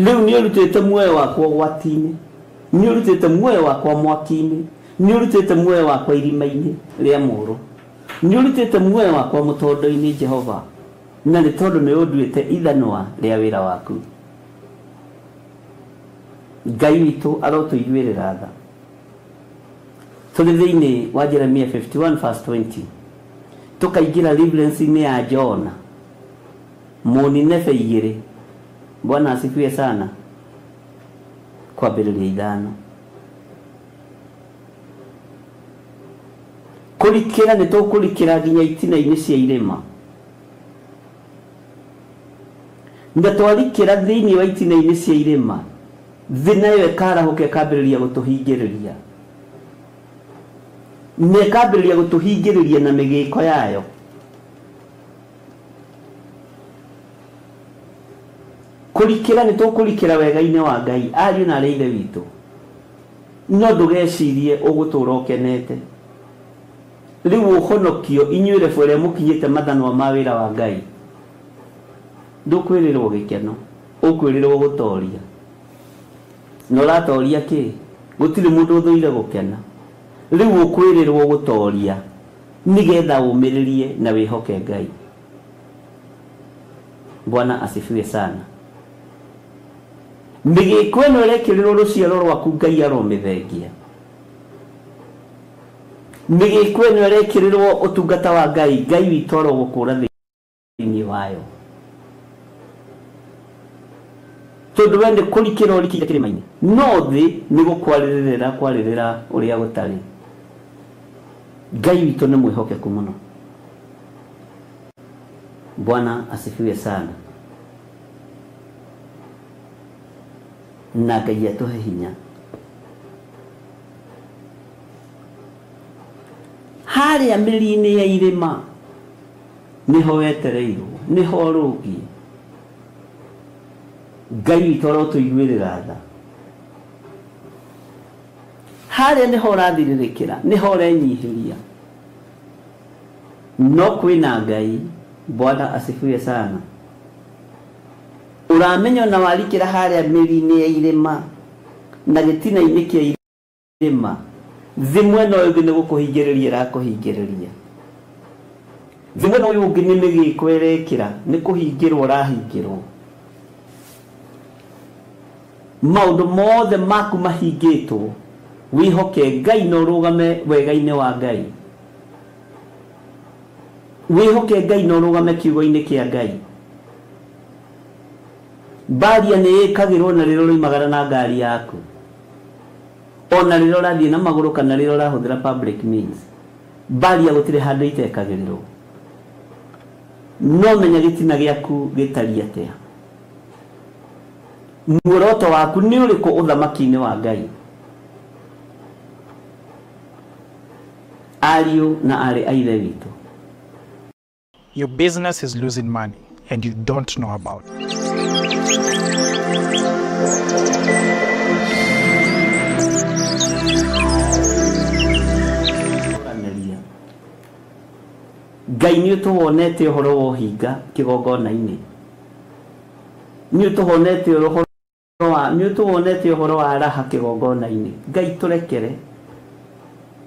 riu ni urutite muoyo wakwa gwati-ini ni urutite muoyo wakwa mwaki-ini ni urutite muoyo wakwa irima-ini ria muru ni urutite muoyo wakwa mutondo-ini Jehova na ni tondu ni unduite ithanwa ria wira waku Ngai witu arotuiguirira tha tuli thiini wa Jeremia 51 verse 20 tukaingira reference-ini ya Jona Muninive 2 Bwana asifiwe sana kwambĩrĩria 5 kurikira ni tukurikira nginya itina-ini cia irima ndatwarikira thiini wa itina-ini cia irima thina yo ikarahuka ikambĩrĩria gutuhingĩrĩria nekambĩrĩria gutuhingĩrĩria na mĩgĩko yayo kurikira ni tukurikira wega-ini wa Ngai ariũ na arĩa ithe witũ no ndugecirie ũgũtũra ũkenete riu ũhonokio inyuĩre bwere mũkinyĩte mathanwa ma wĩra wa Ngai ndũkwĩrĩrwo gĩkeno ũkwĩrĩrwo gũtoria no ratoria kĩ gũtirĩ mũndũ ũthũire gũkena riu ũkwĩrĩrwo gũtoria nigetha ũmĩrĩrie na wĩhoke Ngai Bwana asifiwe sana mĩgĩko ĩno ĩrekĩrĩrwo rũciaro rwaku Ngai aromĩthengia mĩgĩko ĩno ĩrekĩrĩrwo ũtungata wa Ngai Ngai witũ arogũkũra thĩinĩ wayo tondu wende kurikira urikira kirimaini no thi ni gukwarĩrĩra uria gutari Ngai witũ ni mwĩhokeku muno Bwana asifiwe sana na Ngai atuhe hinya harĩa mĩri-inĩ ya irĩma niho wetereirwo niho rũgi Ngai witũ arotuiguĩrĩra tha harĩa niho ũrathirĩrĩkĩra niho ũrenyihĩria no kwĩna Ngai Bwana asifiwe sana uramenya na warikĩra harĩa mĩri-inĩ ya irĩma na gĩtina-inĩ kĩa irĩma thimwe no ũngĩ nĩ gũkũhingĩrĩria ĩrakũhingĩrĩria thimwe no ũngĩ nĩ mĩgĩko ĩrekĩra nĩ kũhingĩrwo ũrahingĩrwo maundu mothe maku mahingĩtwo wihoke Ngai no rugame wega-ini wa Ngai wihoke Ngai no rugame kiugo-ini kia Ngai baria nĩ ĩkagĩrwo na rĩrĩa ũroimagara na ngari yaku ona rĩrĩa ũrathiĩ na magũrũ kana rĩrĩa ũrahũthĩra public means baria gũtirĩ handũ itekagĩrĩrwo no menya gĩtina gĩaku gĩtariĩ atĩa muoroto waku nĩ ũrĩkũ ũthamaki-inĩ wa Ngai ariũ na arĩ a ithe witũ Your business is losing money and you don't know about it. Ngai nĩ ũtũhonete ũhoro wa ũhinga kĩgongona-inĩ nĩ ũtũhonete ũhoro wa raha kĩgongona-inĩ Ngai tũrekere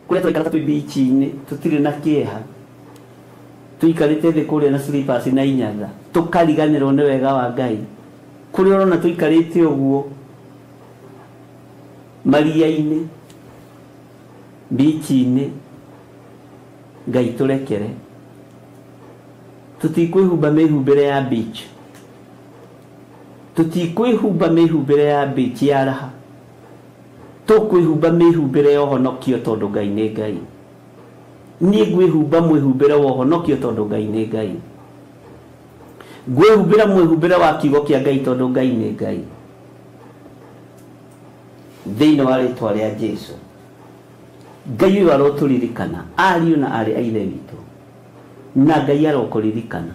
kũrĩa tũikara twĩ beach-inĩ tũtirĩ na kĩeha tuikarĩte thĩ kũrĩa na slippers na inyatha tũkariganĩrwo nĩ wega wa Ngai kũrĩa ũrona tũikarĩte ũguo maria-inĩ beach-inĩ Ngai tũrekere tutikwĩhumba mĩhumbĩre ya beach tutikwĩhumba mĩhumbĩre ya beach ya raha tũkwĩhumba mĩhumbĩre ya ũhonokio tondũ Ngai nĩ Ngai niĩ ngwĩhumba mwĩhumbĩre wa ũhonokio tondũ Ngai nĩ Ngai ngwĩhumbĩra mwĩhumbĩre wa kiugo kĩa Ngai tondũ Ngai nĩ Ngai thĩinĩ wa rĩĩtwa rĩa Jesũ. Ngai ũyũ arotũririkana ariũ na arĩ a ithe witũ, na Ngai arokũririkana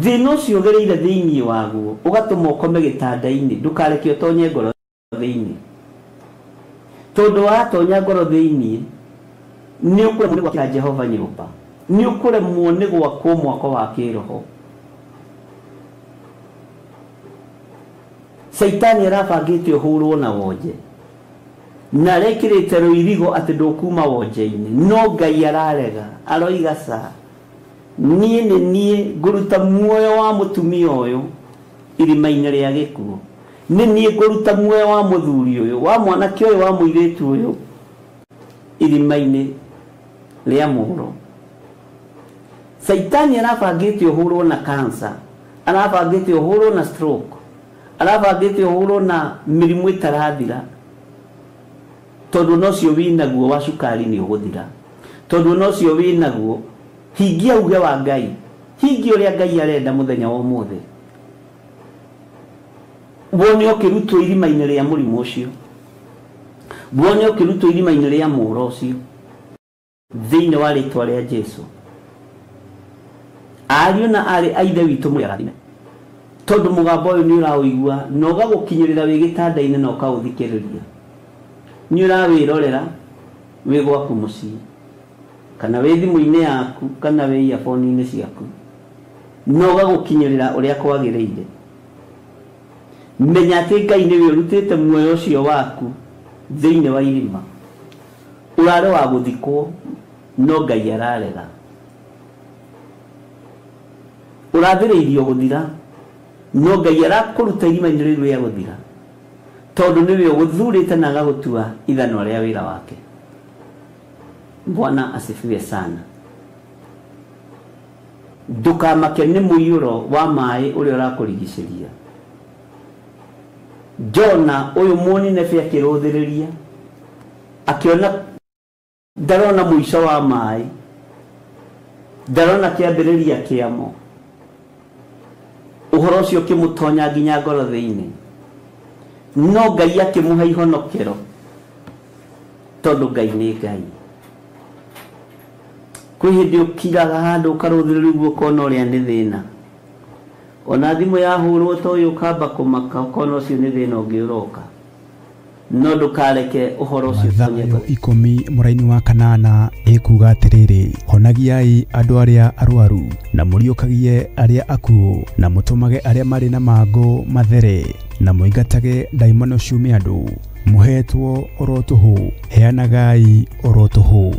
thĩna ũcio ũgereire thĩinĩ waguo ũgatũma ũkome gĩtanda-inĩ, ndũkareke ũtonye ngoro thĩinĩ, tondũ watonya ngoro thĩinĩ nĩ ũkũremwo nĩ gwakĩra Jehova nyũmba, nĩ ũkũremwo nĩ gwakwo mwako wa kĩroho. Saitani arabangĩte ũhũrwo na wonje na rekĩrĩte rũirigo atĩ ndũkuma wonje-inĩ, no Ngai ararega, aroiga ca niĩ nĩ niĩ ngũruta muoyo wa mũtumia ũyũ irima-inĩ rĩa gĩkuũ, nĩ niĩ ngũruta muoyo wa mũthuri ũyũ, wa mwanake ũyũ, wa mũirĩtu ũyũ irima-inĩ rĩa mũhuro. Saitani arabangĩte ũhũrwo na cancer, arabangĩte ũhũrwo na stroke, arabangĩte ũhũrwo na mĩrimũ ĩtarathira, tondũ nocio wĩnaguo wa cukari nĩ ũgũthira, tondũ nocio wĩnaguo hingia uge wa Ngai, hingia ũrĩa Ngai arenda mũthenya wa ũmũthĩ, wone ũkĩrutwo irima-inĩ rĩa mũrimũ ũcio, wone ũkĩrutwo irima-inĩ rĩa mũũro ũcio thĩinĩ wa rĩĩtwa rĩa Jesũ. Ariũ na arĩ a ithe witũ mũrathime, tondũ mũgambo ũyũ nĩ ũraũigua na ũgagũkinyĩrĩra wĩ gĩtanda-inĩ na ũkaũthikĩrĩria, nĩ ũrawĩrorera wĩ gwaku mũciĩ, kana wĩ thimũ-inĩ yaku, kana wĩ earphone-inĩ ciaku, na ũgagũkinyĩrĩra ũrĩa kwagĩrĩire. Menya atĩ Ngai nĩwe ũrutĩte muoyo ũcio waku thĩinĩ wa irima, ũrarĩ wa gũthikwo no Ngai ararega, ũrathĩrĩirio gũthira no Ngai arakũruta irima-inĩ rĩu rĩa gũthira, tondũ nĩwe ũgũthurĩte na agagũtua ithano rĩa wĩra wake. Bwana asifiwe sana. Ndũkamake nĩ mũiyũro wa maĩ ũrĩa ũrakũrigicĩria. Jona ũyũ mũninebe akĩrũthĩrĩria, akĩona ndarona mũico wa maĩ, ndarona kĩambĩrĩria kĩamo, ũhoro ũcio ũkĩmũtonya nginya ngoro thĩinĩ, no Ngai akĩmũhe ihonokero, tondũ Ngai nĩ Ngai. Kwĩ hĩndĩ ũkiraga handũ ũkarũthĩrĩria guoko na ũrĩa nĩ thĩna, ona thimũ yahũrwo ta ũyũ ũkamba kũmaka ũkona ũcio nĩ thĩna ũngĩ ũroka, no ndũkareke ũhoro ũcio ũtonye. Mathayo 10 mũraini wa kanana ĩkuga atĩrĩrĩ, honagiai andũ arĩa arwaru na mũriũkagie arĩa akuũ, na mũtũmage arĩa marĩ na mangũ mathere, na mũingatage ndaimono ciume andũ, mũhetwo oro tũhũ, heanagai oro tũhũ.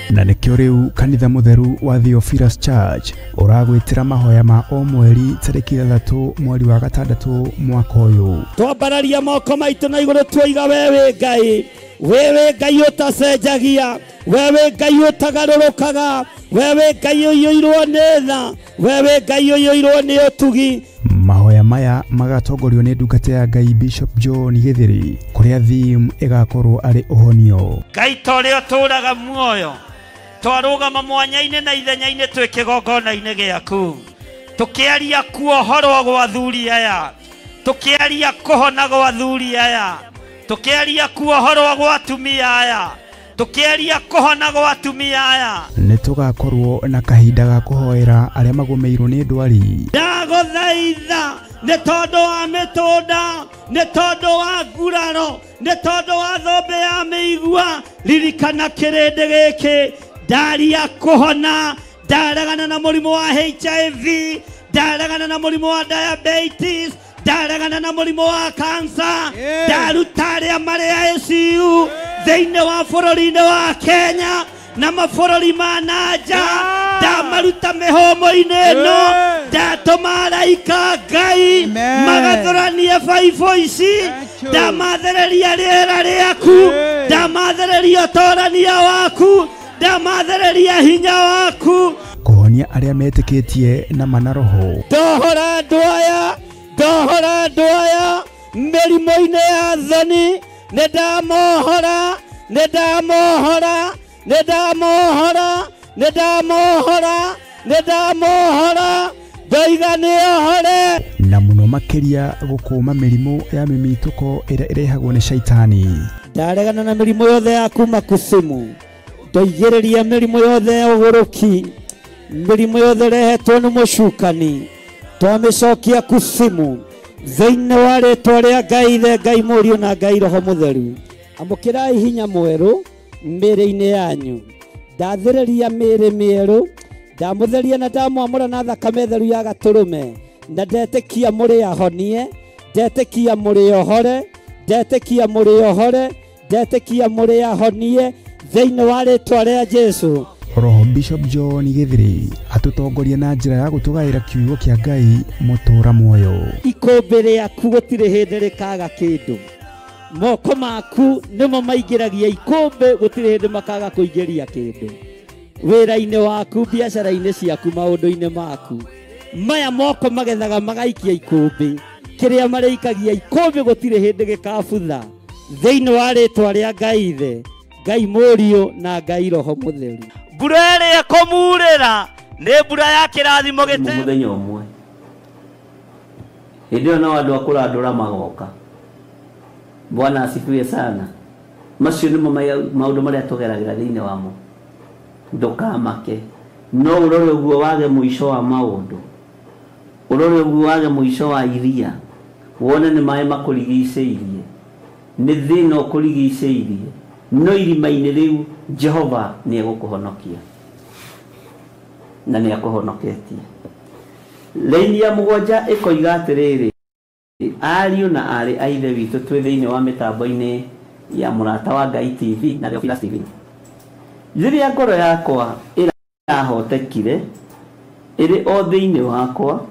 Na nĩkĩo rĩu kanitha mũtheru wa Theophilus Church ũragwĩtĩra mahoya ma o mweri tarĩki 3 mweri wa 6 mwaka ũyũ. Twambararia moko maitũ na igũrũ tuoiga wewe Ngai, wewe Ngai ũtacenjagia, wewe Ngai ũtagarũrũkaga, wewe Ngai ũiyũirwo nĩ tha, wewe Ngai ũiyũirwo nĩ ũtugi. Mahoya maya magatongorio nĩ ndungata ya Ngai Bishop John Gĩthĩrĩ, kũrĩa theme ĩgakorwo arĩ ũhonio. Ngai ta ũrĩa ũtũũraga muoyo, twarũgama mwanya-inĩ na ithenya-inĩ twĩ kĩgongona-inĩ gĩaku, tũkĩaria kuohorwo gwa athuri aya, tũkĩaria kũhona gwa athuri aya, tũkĩaria kuohorwo gwa atumia aya, tũkĩaria kũhona gwa atumia aya. Nĩ tũgakorwo na kahinda ga kũhoera arĩa magũmĩirwo nĩ ndwari. Ndagũthaitha nĩ tondũ wa mĩtũnda, nĩ tondũ wa nguraro, nĩ tondũ wa thũmbĩ ya mĩigua, ririkana kĩrĩndĩ gĩkĩ, ndaria kũhona, ndaregana na mũrimũ wa HIV, ndaregana na mũrimũ wa diabetes, ndaregana na mũrimũ wa cancer, ndaruta arĩa marĩ ICU thĩinĩ wa bũrũri-inĩ wa Kenya na mabũrũri ma nanja, ndamaruta mĩhũmũ-inĩ ĩno, ndatũma araika Ngai magathũranie baibũ ici, ndamathereria rĩera rĩaku, ndamathereria ũtorania waku, ndamathereria hinya waku, kũhonia arĩa metĩkĩtie na manaroho. ndohora andũ aya mĩrimũ-inĩ ya thoni, Nedamohora, nedamohora, nedamohora, nedamohora, nedamohora, ndoiga nĩohore. Na mũno makĩria gũkũma mĩrimũ ya mĩmitũko ĩrĩa ĩrehagwo nĩ shaitani. Ndaregana na mĩrimũ yothe ya kuma kusimu, ndoigĩrĩria mĩrimũ yothe ya ũgũrũki, mĩrimũ yothe ĩrehetwo nĩ mũcukani, twamĩcokia kusimu thĩinĩ wa rĩtwa rĩa Ngai Ithe, Ngai Mũriũ na Ngai Roho Mũtheru. Amũkĩrai hinya mwerũ mĩĩrĩ-inĩ yanyu. Ndathĩrĩria mĩĩrĩ mĩerũ, ndamũtheria na ndamwamũra na thakame theru ya Gatũrũme, na ndetĩkia mũrĩ ahonie, ndetĩkia mũrĩ ohore, ndetĩkia mũrĩ ohore, ndetĩkia mũrĩ ahonie thĩinĩ wa rĩtwa rĩa Jesũ. Roho Bishop John Gĩthĩrĩ atutongoria na njĩra ya gũtũgaĩra kiugo kĩa Ngai mũtũũra muoyo. Ikũmbĩ rĩaku gũtirĩ hĩndĩ rĩkaga kĩndũ. Moko maku nĩmo maingĩragia ikũmbĩ, gũtirĩ hĩndĩ makaga kũingĩria kĩndũ. Wĩra-inĩ waku, biacara-inĩ ciaku, maũndũ-inĩ maku, maya moko magethaga magaikia ikũmbĩ. Kĩrĩa marĩikagia ikũmbĩ gũtirĩ hĩndĩ gĩkabutha. Thĩinĩ wa rĩtwa rĩa Ngai Ithe, Ngai Mũriũ na Ngai Roho Mũtheru. Mbura ĩrĩa ĩkũmurĩra nĩ mbura ya kĩrathimo gĩte. Mũthenya ũmwe hĩndĩ ĩyo no andũ a kũrandũra magoka. Bwana asifiwe sana. Macio nĩmo maũndũ marĩa tũgeragĩra thĩinĩ wamo. Ndũkamake. No ũrore ũguo wage mũico wa maũndũ. Ũrore ũguo wage mũico wa iria. Wone nĩ maĩ makũrigicĩirie. Nĩ thĩna ũkũrigicĩirie. No irima-inĩ rĩu Jehova nĩ egũkũhonokia. Na nĩ akũhonoketie. Laini ya mũgwanja ĩkoiga atĩrĩrĩ, ariũ na arĩ a ithe witũ twĩ thĩinĩ wa mĩtambo-inĩ ya Mũrata wa Ngai TV na Theophilus TV. Rĩrĩa ngoro yakwa ĩrahotekire ĩrĩ o thĩinĩ wakwa,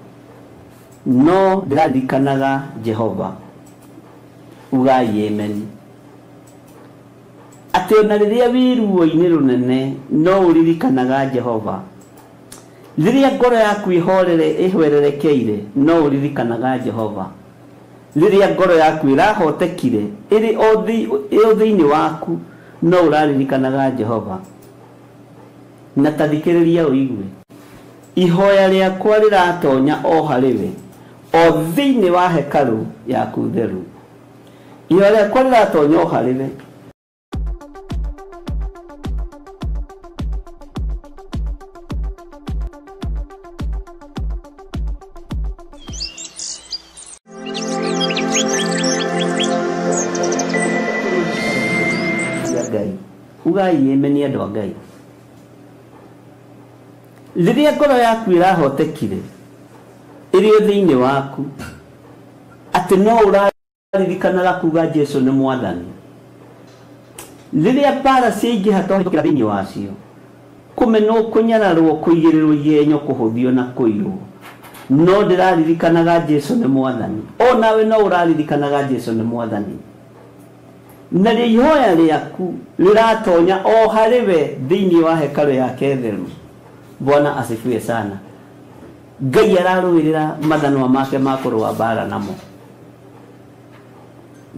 no ndĩraririkanaga Jehova. Ugai amen. Atĩ ona rĩrĩa wĩ ruo-inĩ rũnene no ũririkanaga Jehova. Rĩrĩa ngoro yaku ĩhwererekeire no ũririkanaga Jehova. Rĩrĩa ngoro yaku ĩrahotekire ĩrĩ o thĩinĩ waku no ũraririkanaga Jehova. Na tathikĩrĩria ũigue, ihoya rĩakwa rĩratonya o harĩwe, o thĩinĩ wa hekarũ yaku theru. Ihoya rĩakwa rĩratonya o harĩwe. Ugai amen andũ a Ngai. Rĩrĩa ngoro yaku ĩrahotekire ĩrĩ thĩinĩ waku, atĩ no ũraririkanaga kuga Jesũ nĩ Mwathani. Rĩrĩa mbara ciaingĩha twahĩtũkĩra thĩinĩ wacio, kũmenwo, kũnyararwo, kũigĩrĩrwo igenyo, kũhũthio na kũirwo, no ndĩraririkanaga Jesũ nĩ Mwathani. O nawe no ũraririkanaga Jesũ nĩ Mwathani. Na ihoya rĩaku rĩratonya o harĩwe thĩinĩ wa hekarũ yake theru. Bwana asifiwe sana. Ngai ararũĩrĩra mathanwa make ma kũrũa mbara namo.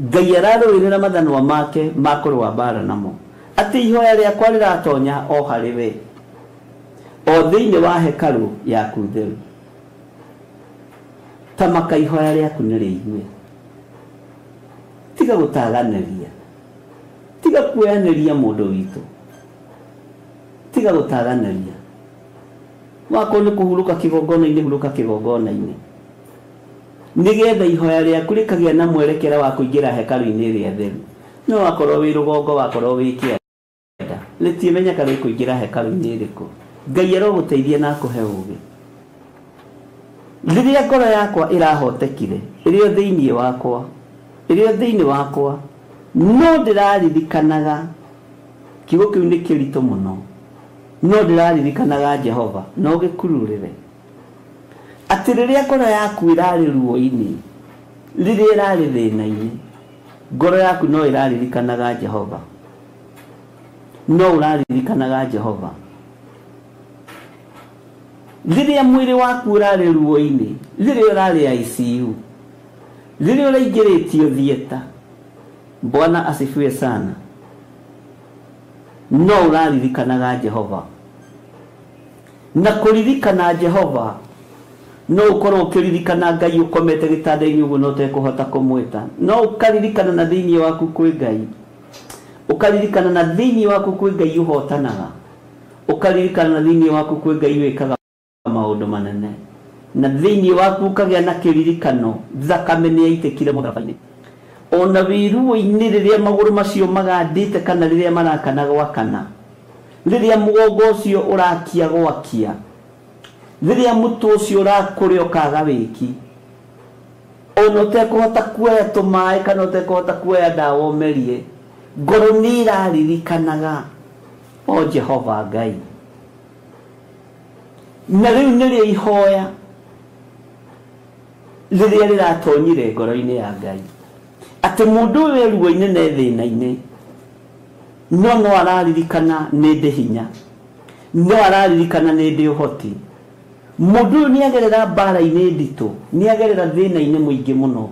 Ngai ararũĩrĩra mathanwa make ma kũrũa mbara namo. Atĩ ihoya rĩakwa rĩratonya o harĩwe, o thĩinĩ wa hekarũ yaku theru. Tamaka ihoya rĩaku nĩ rĩigue. Tiga gũtaganĩria. Tiga kuoyanĩria mũndũ witũ. Tiga gũtaganĩria. Wako nĩ kũhurũka kĩgongona-inĩ, hurũka kĩgongona-inĩ. Nĩgetha ihoya rĩaku rĩkagĩa na mwerekera wa kũingĩra hekarũ-inĩ ĩrĩa theru. No wakorwo wĩ rũgongo, wakorwo wĩ kĩanda, rĩtimenyeka rĩkũingĩra hekarũ-inĩ ĩrĩkũ. Ngai arogũteithia na akũhe ũũgĩ. Rĩrĩa ngoro yakwa ĩrahotekire ĩrĩ o thĩinĩ wakwa, no ndĩraririkanaga, kiugo kĩu nĩ kĩritũ mũno, no ndĩraririkanaga Jehova, no gĩkururĩre. Atĩ rĩrĩa ngoro yaku ĩrarĩ ruo-inĩ, rĩrĩa ĩrarĩ thĩna-inĩ, ngoro yaku no ĩraririkanaga Jehova, no ũraririkanaga Jehova. Rĩrĩa mwĩrĩ waku ũrarĩ ruo-inĩ, rĩrĩa ũrarĩ ICU, rĩrĩa ũraingĩrĩtio thieta, Bwana asifiwe sana. No uraririkanaga Jehova. Na kuririkana Jehova no ukorwo ukiririkana Ngai ukomete gitanda-ini uguo no tekuhota kumwita. No ukaririkana na thiini waku kwi Ngai. Ukaririkana na thiini waku kwi Ngai uhotanaga. Ukaririkana na thiini waku kwi Ngai wikaga maundu manene. Na thiini waku ukagĩa na kiririkano thakame nĩ yaitikire mũtharaba-inĩ. Ona wiru-inĩ rĩrĩa magũrũ macio magandĩte kana rĩrĩa marakana gwakana, rĩrĩa mũgongo ũcio ũrakia gwakia, rĩrĩa mũtwe ũcio ũrakũrĩa ũkaga wĩki, ona ũtekũhota kuoya tũmaĩ kana ũtekũhota kuoya ndawa ũmerie, ngoro nĩ ĩraririkanaga o Jehova Ngai. Na rĩu nĩrĩo ihoya rĩrĩa rĩratonyire ngoro-inĩ ya Ngai, atĩ mũndũ ũyũ ruo-inĩ na thĩna-inĩ no araririkana nĩ ndĩ hinya, no araririkana nĩ ndĩ ũhoti. Mũndũ ũyũ nĩ agerera mbara-inĩ nditũ, nĩ agerera thĩna-inĩ mũingĩ mũno,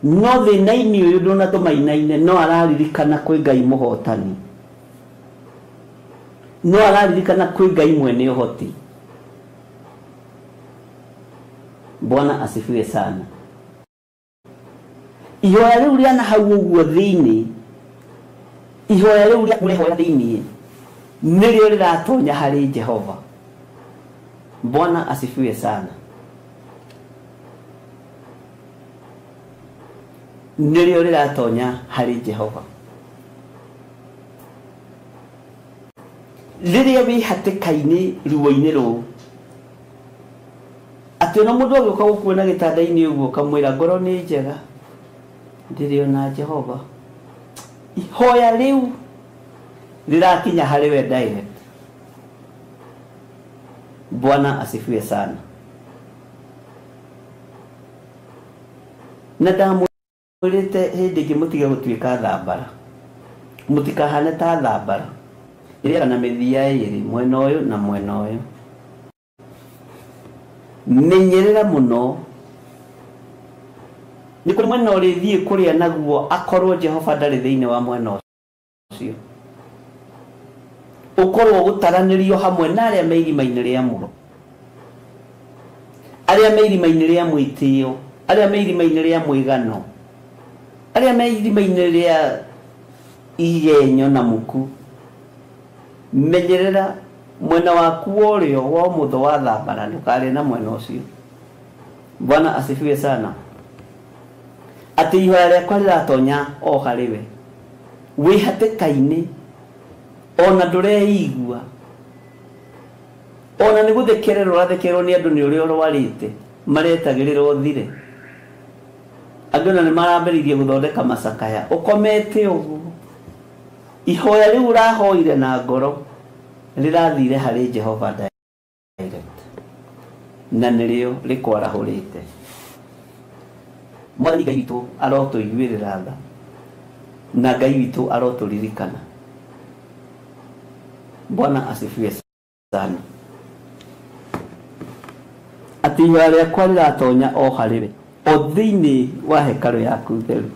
no thĩna-inĩ ũyũ ndũnatũmainaine, no araririkana kwĩ Ngai mũhotani, no araririkana kwĩ Ngai mwene ũhoti. Bwana asifiwe sana. Ihoya rĩu rĩa na hau ũguo thĩinĩ, ihoya rĩu rĩa kũrehoya thĩinĩ nĩrĩo rĩratonya harĩ Jehova. Bwana asifiwe sana. Nĩrĩo rĩratonya harĩ Jehova. Rĩrĩa wĩ hatĩka-inĩ ruo-inĩ rũu, atĩ ona mũndũ agĩũka gũkuona gĩtanda-inĩ ũguo kamwĩra ngoro nĩ njega, ndĩrĩ ona Jehova, ihoya rĩu rĩrakinya harĩ we direct. Bwana asifiwe sana. Na ndamwĩrĩte hĩndĩ ĩngĩ mũtige gũtuĩka thambara, mũtikahane ta thambara ĩrĩa na mĩthia ĩrĩ mwena ũyũ na mwena ũyũ. Menyerera mũno, nĩ kũrĩ mwena ũrĩthiĩ kũrĩa naguo akorwo Jehova ndarĩ thĩinĩ wa mwena ũcio, ũkorwo gũtaranĩrio hamwe na arĩa me irima-inĩ rĩa muoyo, arĩa me irima-inĩ rĩa mwĩtĩo, arĩa me irima-inĩ rĩa mwĩgano, arĩa me irima-inĩ rĩa igenyo na muku. Menyerera mwena waku ũrĩo wa ũmũthũ wa thambara ndũkarĩ na mwena ũcio. Bwana asifiwe sana. Atĩ ihoya rĩakwa rĩratonya o harĩ we, wĩ hatĩka-inĩ, ona ndũreigua, ona nĩ gũthekererwo ũrathekererwo nĩ andũ nĩ ũrĩa ũrwarĩte maretagĩrĩra ũthire, andũ na nĩ marambĩrĩirie gũthondeka macakaya, ũkomete ũguo. Ihoya rĩu ũrahoire na ngoro rĩrathire harĩ Jehova direct, na nĩrĩo rĩkwarahũrĩte. Mwathani Ngai witũ arotũiguĩrĩra tha, na Ngai witũ arotũririkana. Bwana asifiwe sana. Atĩ ihoya rĩakwa rĩratonya o harĩ we, o thĩinĩ wa hekarũ yaku theru.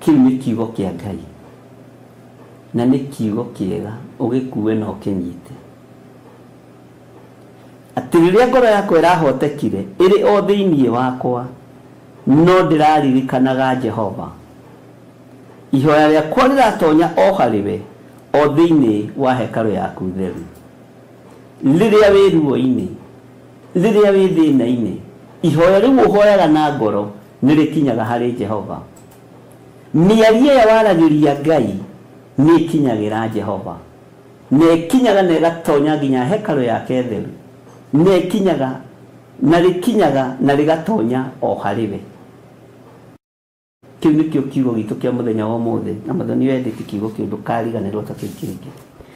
Kĩu nĩ kiugo kĩa Ngai, na nĩ kiugo kĩega ũgĩkue na ũkĩnyite. Atĩ rĩrĩa ngoro yakwa ĩrahotekire ĩrĩ o thĩinĩ wakwa, no ndĩraririkanaga Jehova. Ihoya rĩakwa rĩratonya o harĩ we, o thĩinĩ wa hekarũ yaku theru. Rĩrĩa wĩ ruo-inĩ, rĩrĩa wĩ thĩna-inĩ, ihoya rĩu ũhoyaga na ngoro nĩ rĩkinyaga harĩ Jehova. Mĩario ĩyo waragĩria Ngai nĩ ĩkinyagĩra Jehova, na ĩkinyaga na ĩgatonya nginya hekarũ yake theru, na ĩkinyaga na rĩkinyaga na rĩgatonya o harĩ we. Kĩu nĩkĩo kiugo gitũ kĩa mũthenya wa ũmũthĩ, na Mwathani wendete kiugo kĩu ndũkariganĩrwo ta kĩu kĩngĩ.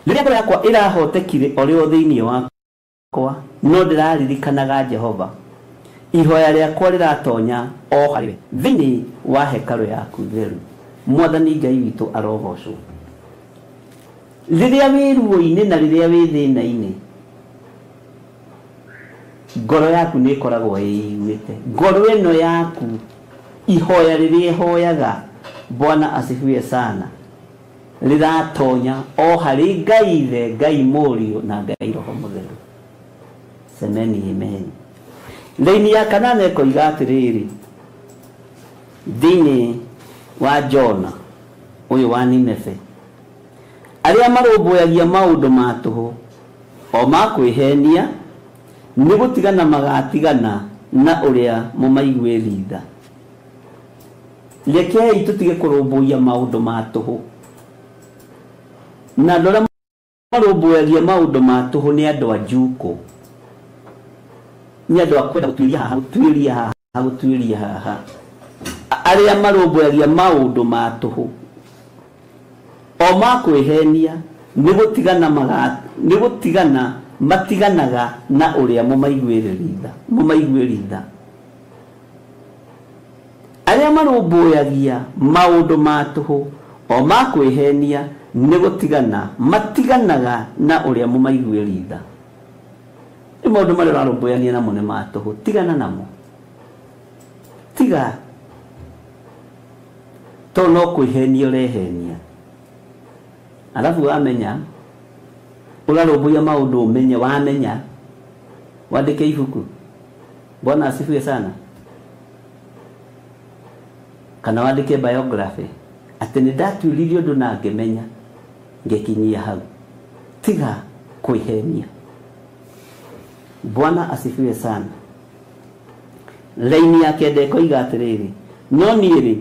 Rĩrĩa ngoro yakwa ĩrahotekire o rĩo thĩinĩ wakwa, no ndĩraririkanaga Jehova. Ihoya rĩakwa rĩratonya o harĩ we, thĩinĩ wa hekarũ yaku theru. Mwathani Ngai witũ arogocwo. Rĩrĩa wĩ ruo-inĩ na rĩrĩa wĩ thĩna-inĩ, ngoro yaku nĩ ĩkoragwo ĩiguĩte. Ngoro ĩno yaku ihoya rĩrĩa ĩhoyaga Bwana asifiwe sana rĩratonya o harĩ Ngai Ithe, Ngai Mũriũ na Ngai Roho Mũtheru. Semeni amen. Raini ya kanana ĩkoiga atĩrĩrĩ thĩinĩ wa Jona ũyũ wa Nineve, arĩa marũmbũyagia maũndũ ma tũhũ o ma kwĩhenia nĩ gũtigana magatigana na ũrĩa mũmaiguĩri tha. Rekei tũtige kũrũmbũiya maũndũ ma tũhũ, na andũ arĩa marũmbũyagia maũndũ ma tũhũ nĩ andũ a njukũ, nĩ andũ a kwenda gũtuĩria haha. Arĩa marũmbũyagia maũndũ ma tũhũ o ma kwĩhenia nĩ gũtigana matiganaga na ũrĩa mũmaiguĩri tha. Arĩa marũmbũyagia maũndũ ma tũhũ o ma kwĩhenia nĩ gũtigana matiganaga na ũrĩa mũmaiguĩri tha. Nĩ maũndũ marĩa ũrarũmbũyania namo nĩ ma tũhũ, tigana namo, tiga, to no kwĩhenia ũrehenia. Alafu wamenya ũrarũmbũya maũndũ ũmenye, wamenya wandĩke ibuku. Bwana asifiwe sana. Kana wandĩke biography atĩ nĩ ndatuĩririe ũndũ na ngĩmenya ngĩkinyia hau. Tiga kwĩhenia. Bwana asifiwe sana. Raini ya kenda ĩkoiga atĩrĩrĩ, no niĩ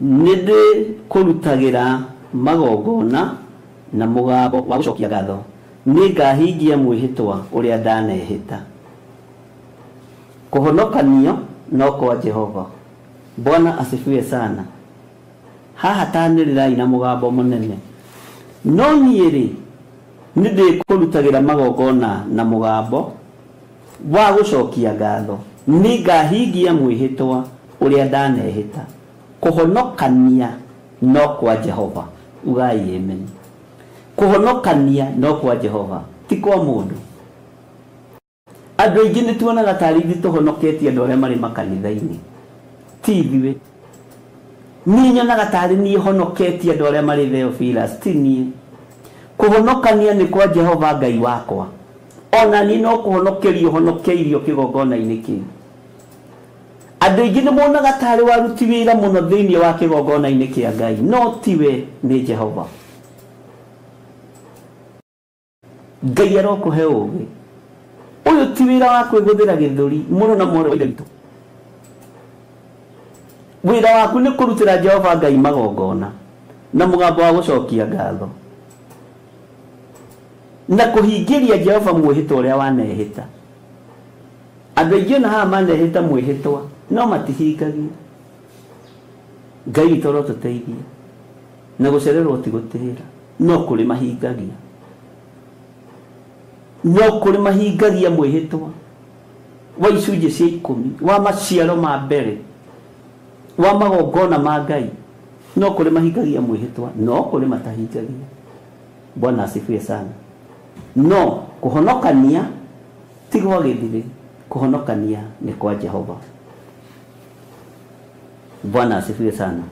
nĩ ndĩkũrutagĩra magongona na mũgambo wa gũcokia ngatho, nĩ ngahingia mwĩhĩtwa ũrĩa ndanehĩta. Kũhonokanio no kwa Jehova. Bwana asifiwe sana. Haha tanĩrĩrai na mũgambo mũnene, no niĩ nĩ ndĩkũrutagĩra magongona na mũgambo wa gũcokia ngatho, nĩ ngahingia mwĩhĩtwa ũrĩa ndanehĩta. Kũhonokania no kwa Jehova. Ugai amen. Kũhonokania no kwa Jehova, ti kwa mũndũ. Andũ aingĩ nĩ tuonaga tarĩ ithuĩ tũhonoketie andũ arĩa marĩ makanitha-inĩ, ti ithuĩ. Niĩ nyonaga tarĩ niĩ honoketie andũ arĩa marĩ Theophilus, ti niĩ. Kũhonokania nĩ kwa Jehova Ngai wakwa. Ona niĩ no kũhonokerio honokeirio kĩgongona-inĩ kĩu. Andũ aingĩ nĩ monaga tarĩ waruti wĩra mũno thĩinĩ wa kĩgongona-inĩ kĩa Ngai, no tiwe, nĩ Jehova. Ngai arokũhe ũũgĩ. Ũyũ ti wĩra wa kwĩgũthĩra gĩthũri mũno na moro witũ. Wĩra waku nĩ kũrutĩra Jehova Ngai magongona na mũgambo wa gũcokia ngatho, na kũhingĩria Jehova mwĩhĩtwa ũrĩa wanehĩta. Andũ aingĩ na haha manehĩta mwĩhĩtwa no matihingagia. Ngai witũ arotũteithia, na gũcererwo ti gũtĩĩra, no kũrĩ mahingagia. No kũrĩ mahingagia mwĩhĩtwa wa icunjĩ cia 10 wa maciaro ma mbere wa magongona ma Ngai. No kũrĩ mahingagia mwĩhĩtwa, no kũrĩ matahingagia. Bwana asifiwe sana. No kũhonokania ti gwa gĩthirĩ, kũhonokania nĩ kwa Jehova. Bwana asifiwe sana.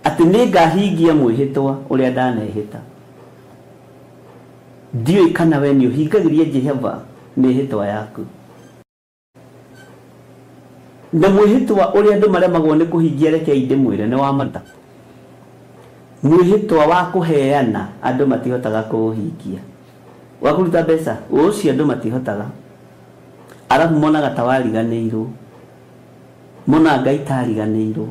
Atĩ nĩ ngahingia mwĩhĩtwa ũrĩa ndanehĩta. Ndiũĩ kana we nĩ ũhingagĩria Jehova mĩhĩtwa yaku. Na mwĩhĩtwa ũrĩa andũ maremagwo nĩ kũhingia, rekei ndĩmwĩre nĩ wa mata. Mwĩhĩtwa wa kũheana andũ matihotaga kũũhingia. Wa kũruta mbeca ũcio andũ matihotaga. Arabu monaga ta wariganĩirwo, mona Ngai tariganĩirwo.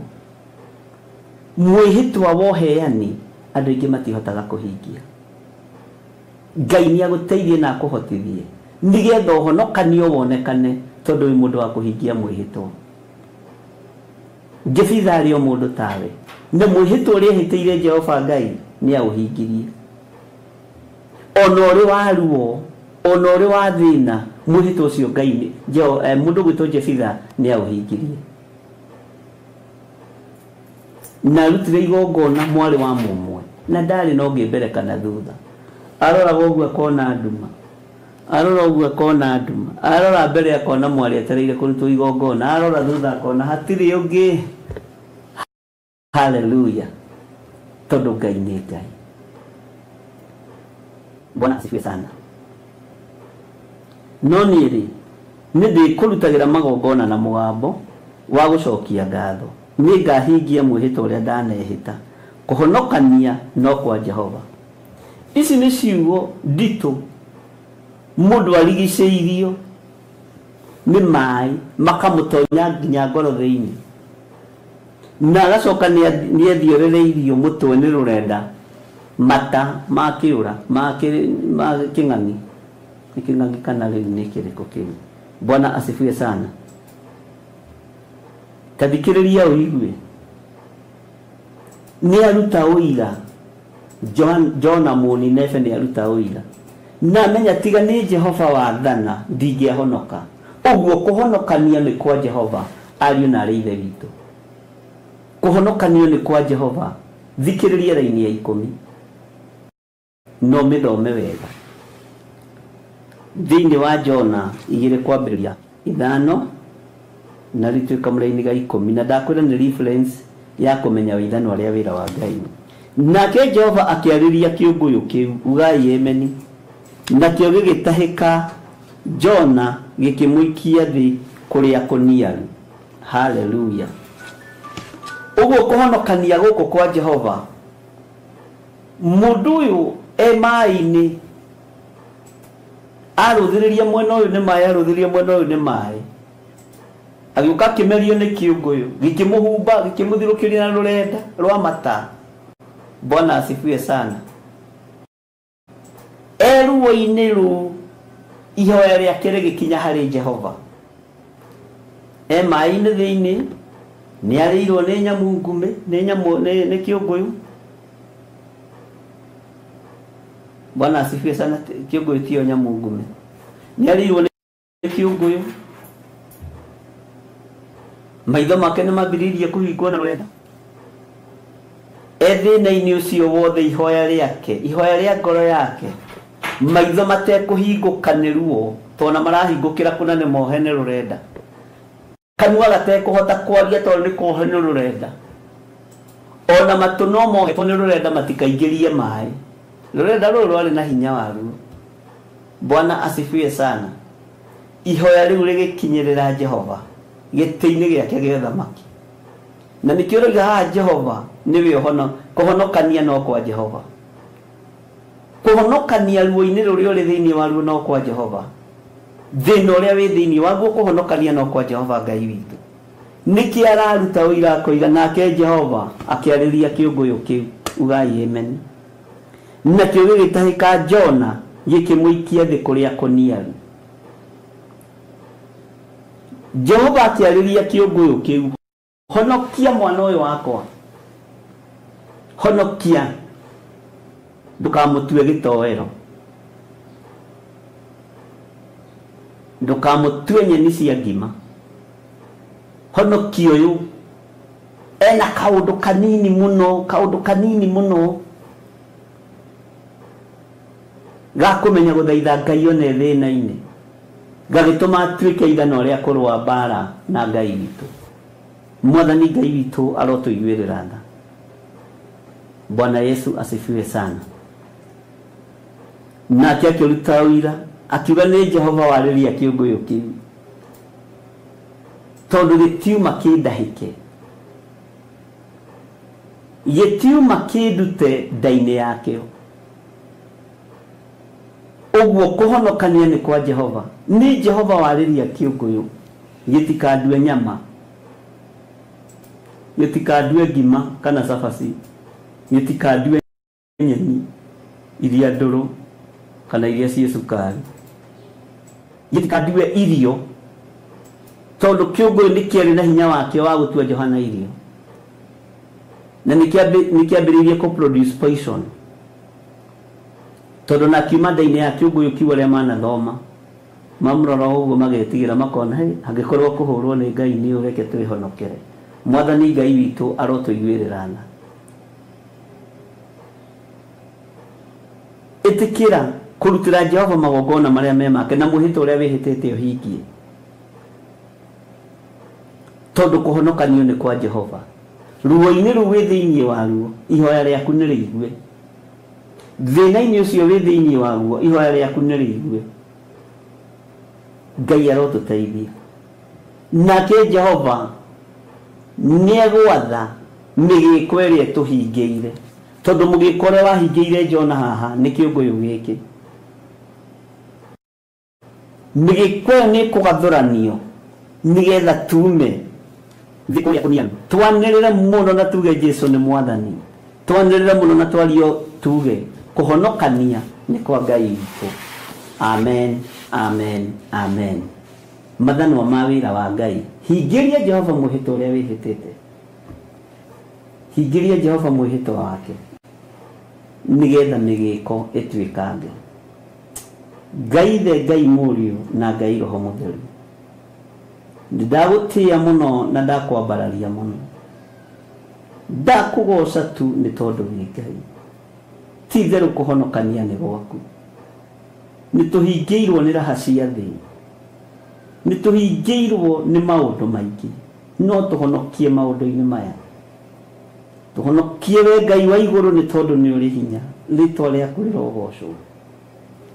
Mwĩhĩtwa wa ũheani andũ aingĩ matihotaga kũhingia. Ngai nĩ agũteithie na akũhotithie nĩgetha ũhonokanio wonekane, tondũ wĩ mũndũ wa kũhingia mwĩhĩtwa. Jefitha arĩ o mũndũ tawe, na mwĩhĩtwa ũrĩa ehĩtĩire Jehova Ngai nĩ aũhingirie. Ona ũrĩ wa ruo, ona ũrĩ wa thĩna, mwĩhĩtwa ũcio Ngai mũndũ gwĩtwo Jefitha nĩ aũhingirie. Na arutire igongona mwarĩ wa mũmwe, na ndarĩ na ũngĩ mbere kana thutha. Aroraga ũguo akona nduma, arora ugu akona nduma arora mbere akona mwari etereire kurutwo igongona arora thutha akona hatiri ungi haleluya tondu Ngai ni Ngai. Bwana asifiwe sana. No niri ndi kurutagira magongona na mugambo wa gucokia ngatho ni ngahingia mwihito uria ndanehita kuhonokania no kwa Jehova. Ici ni ciugo ndito mundu arigiceirio ni mai makamutonya nginya ngoro thiini na agacoka ni ethiorereirio mutwe ni rurenda mata makiura making'ang'i iking'ang'i kana riu ni kiriko kiu. Bwana asifiwe sana. Tathikiriria uigue ni aruta uira Jona Muninefe ni aruta uira na menya tiga ni Jehova wathana ndingĩhonoka. Uguo kuhonokania ni kwa Jehova ariũ na arĩ ithe witũ. Kuhonokanio ni kwa Jehova. Thikiriria raini ya 10 no mithome wega thĩinĩ wa Jona 2:5 na rituĩka mũraini ga 10 na ndakwĩra nĩ reference ya kũmenya wĩthano arĩa wĩra wa Ngai. Nake Jehova akĩarĩria kĩũngũyũ kĩu ugai emeni nakĩo gĩgĩtahĩka Jona gĩkĩmũikia thĩ kũrĩa kũniaru. Haleluya. Uguo kuhonokania gũkũ kwa Jehova mũndũ ũyũ mai-inĩ arũthĩrĩria mwena ũyũ nĩ maĩ arũthĩrĩria mwena ũyũ nĩ maĩ agĩũka kĩmerio nĩ kĩũngũyũ gĩkĩmũhumba gĩkĩmũthirũkĩria na rũrenda rwa mata. Bwana asifiwe sana. Ruo-inĩ rũu ihoya rĩake rĩgĩkinya harĩ Jehova. Mai-inĩ thĩinĩ nĩ arĩirwo nĩ nyamũ ngume nĩ kĩũngũyũ. Bwana asifiwe sana. Kĩũngũyũ tio nyamũ ngume nĩ arĩirwo nĩ kĩũngũyũ. Maitho make nĩ mambĩrĩirie kũhingwo na rũrenda. Thĩna-inĩ ũcio wothe ihoya rĩa ngoro yake maitho matekũhingũka nĩ ruo tondũ marahingũkĩra kuna nĩ mohe nĩ rũrenda. Kanua gatekũhota kwaria tondũ nĩ kohe nĩ rũrenda. Ona matũ no mohe tondũ nĩ rũrenda matikaingĩrie maĩ. Rũrenda rũrũ rwarĩ na hinya waruo. Bwana asifiwe sana. Ihoya rĩu rĩgĩkinyĩrĩra Jehova gĩtĩ-inĩ gĩake gĩa thamaki. Na nĩkĩo rĩu haha Jehova nĩwe kuhonokania no kwa Jehova. Kuhonokania ruo-inĩ rũrĩa ũrĩ thĩinĩ waruo no kwa Jehova. Thĩna ũrĩa wĩ thĩinĩ waguo kuhonokania no kwa Jehova Ngai witũ. Nĩkĩ araruta ũira koiga nake Jehova akĩarĩria kĩũngũyũ kĩu ugai amen. Nakĩo gĩgĩtahĩka Jona gĩkĩmũikia thĩ kũrĩa kũniaru. Jehova akĩarĩria kĩũngũyũ kĩu, honokia mwana ũyũ wakwa, honokia ndũkamũtue gĩtoero, ndũkamũtue nyeni cia ngima. Honokia ũyũ ena kaũndũ kanini mũno gakũmenya gũthaitha Ngai one thĩna-inĩ gagĩtũma atuĩke ithano rĩa kũrũa mbara na Ngai witũ. Mwathani Ngai witũ arotũiguĩrĩra tha. Bwana Yesu asifiwe sana. Nake akĩruta ũira akiuga nĩ Jehova warĩria kĩũngũyũ kĩu tondũ gĩtiuma kĩndahĩke, gĩtiuma kĩndute nda-inĩ yakĩo. Uguo kuhonokania ni kwa Jehova. Ni Jehova warĩria kĩũngũyũ gĩtikandue nyama, gĩtikandue ngima kana cabaci, gĩtikandue nyeni iria ndũrũ kana iria ciĩ cukari, gĩtikandue irio tondũ kĩũngũyũ nĩ kĩarĩ na hinya wakĩo wa gũtua Johana irio, na nĩkĩambĩrĩirie kũ-produce poison tondũ na kiuma nda-inĩ ya kĩũngũyũ kiu arĩa manathoma mamũrora ũguo magetigĩra makona hangĩkorwo kũhũrwo nĩ Ngai nĩ ũreke twĩhonokere. Mwathani Ngai witũ arotũiguĩrĩra tha. Ĩtĩkĩra kurutira Jehova magongona maria memake na muhito uria wihitete uhingie tondu kuhonokanio ni kwa Jehova ruo-ini ru wi thiini waruo ihoya riaku ni riigue thina-ini ucio wi thiini waguo ihoya riaku ni riigue Ngai arotuteithia nake Jehova niegwatha migiko iria tuhingiire tondu mugiko uria wahingiire Jona haha ni kiunguyu giki migiko ni kugathuranio nigetha tume thiku ya kunianu twanirire muno na tuge Jesu ni mwathani twanirire muno na twario tuge kuhonokania ni kwa Ngai witu amen amen amen mathano ma wira wa Ngai hingiria Jehova muhito uria wihitete hingiria Jehova muhito wake nigetha migiko itwikange Ngai the Ngai Mũriũ na Ngai Roho Mũtheru ndagutia muno na ndakwambararia muno ndakugoca tu ni tondu wi Ngai ti theru kuhonokania ni gwaku ni tuhingiirwo ni raha cia thi ni tuhingiirwo ni maundu maingi no tuhonokie maundu-ini maya tuhonokie we Ngai wa iguru ni tondu ni uri hinya ritwa riaku rirogocwo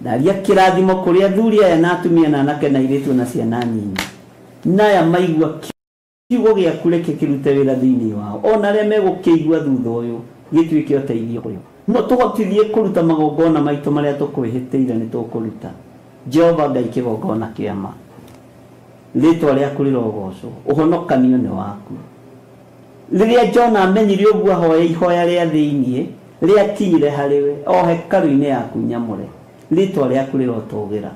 ndaria kirathimo kuri athuri aya na atumia na anake na iritu na ciana nyinyi naya maigua kiugo giaku reke kirute wira thiini wao ona ria megukigua thutha uyu gituike uteithio kuyo no tugotithie kuruta magongona maitu maria tukwihitiire ni tukuruta Jehova Ngai kigongona kiama ritwa riaku rirogocwo uhonokanio ni waku riria Jona amenyire uguo hoya ihoya ria thiini ria kinyire hariwe o hekalu-ini yaku nyamure ritwa riaku rirotugira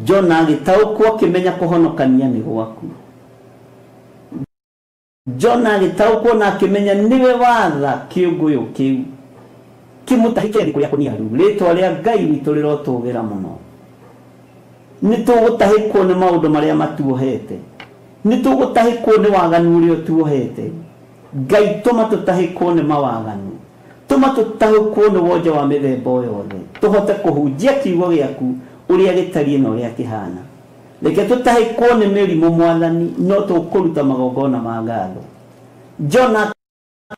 Jona agitaukwo akimenya kuhonokania ni gwaku Jona agitaukwo na akimenya niwe watha kiunguyu kiu kimutahike kuria kuniaru ritwa ria Ngai witu rirotugira muno ni tugutahikwo ni maundu maria matuohete ni tugutahikwo ni waganu uria tuohete Ngai tuma tutahikwo ni mawaganu tuma tutahikwo ni wonja wa mithemba yothe tuhote kuhunjia kiugo giaku uria gitarie na uria kihana reke tutahikwo ni mirimu mwathani no tukuruta magongona ma ngatho Jona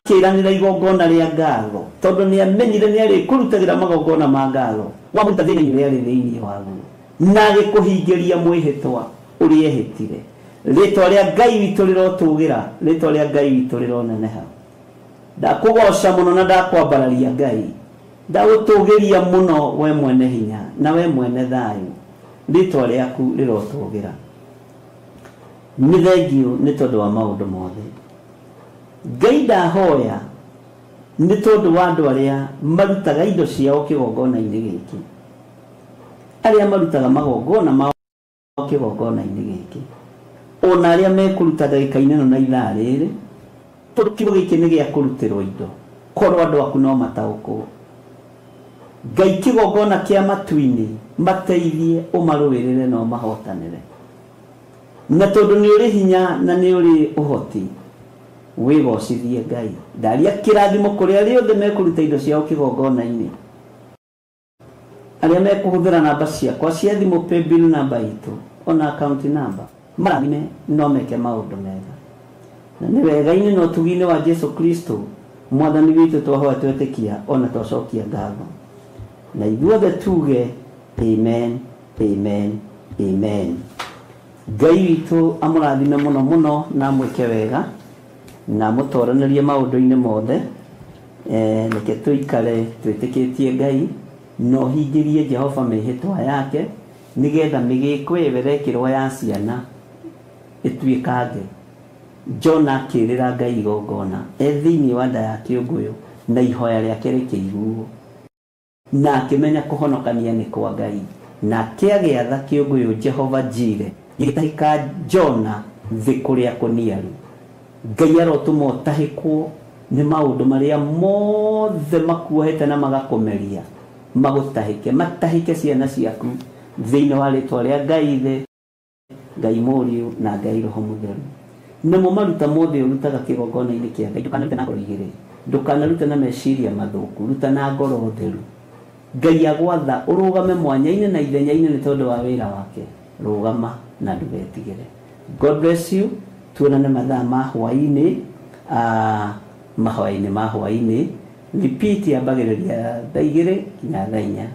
kiranira igongona ria ngatho tondu ni amenyire ni ari kurutagira magongona ma ngatho wamuta thiini ria thiini wagu na gikuhingiria mwihitwa uria ehitire ritwa ria Ngai witu rirotugira ritwa ria Ngai witu rironeneha ndakugoca muno na ndakwambararia Ngai ndagutugiria muno we mwene hinya na we mwene thayu ritwa riaku rirotugira ni thengio ni tondu wa maundu mothe Ngai ndahoya ni tondu wa andu aria marutaga indo ciao kigongona-ini giki aria marutaga magongona mao kigongona-ini giki ona aria mekuruta ndagika-ini no na ithaa riri tondu kiugo giki ni gia kurutirwo indo korwo andu aku no mataukwo Ngai kigongona kia matu-ini mateithie umaruirire no mahotanire na tondu ni uri hinya na ni uri uhoti wigocithie Ngai ndaria kirathimo kuri aria othe mekuruta indo ciao kigongona-ini aria mekuhuthira namba ciakwa cia thimu paybill namba itu ona account number marathime no meke maundu mega na ni wega-ini no tugi-ini wa Jesu Kristo mwathani witu twahoya twetikia ona twacokia ngatho na ithuothe tuge amen amen amen Ngai witu amurathime muno muno na mwike wega na mutoranirie maundu-ini mothe reke tuikare twitikitie Ngai no hingirie Jehova mihitwa yake nigetha migiko iberekirwo ya ciana itwikange Jona akirira Ngai igongona thiini wa nda ya kiunguyu na ihoya riake rikiiguo na akimenya kuhonokania ni kwa Ngai na kiagiatha kiunguyu Jehova Jire gitahika Jona thikuria kuniaru Ngai arotuma utahikwo ni maundu maria mothe makuohete na magakomeria magutahike matahike ciana ciaku thiini wa ritwa ria Ngai the Ngai Mũriũ na Ngai Roho Mũtheru namo maruta mothe urutaga kigongona-ini kia Ngai ndukanarute na ngoro igiri ndukanarute na meciria mathuku ruta na ngoro theru Ngai agwatha urugame mwanya-inĩ na ithenya-inĩ nĩ tondũ wa wĩra wake. Rugama na ndũgetigĩre. God bless you. Tuonane mathaa ma hwaĩ-inĩ, mahoya-inĩ ma hwaĩ-inĩ. Repeat yambagĩrĩria thaa 2 nginya thaa 4.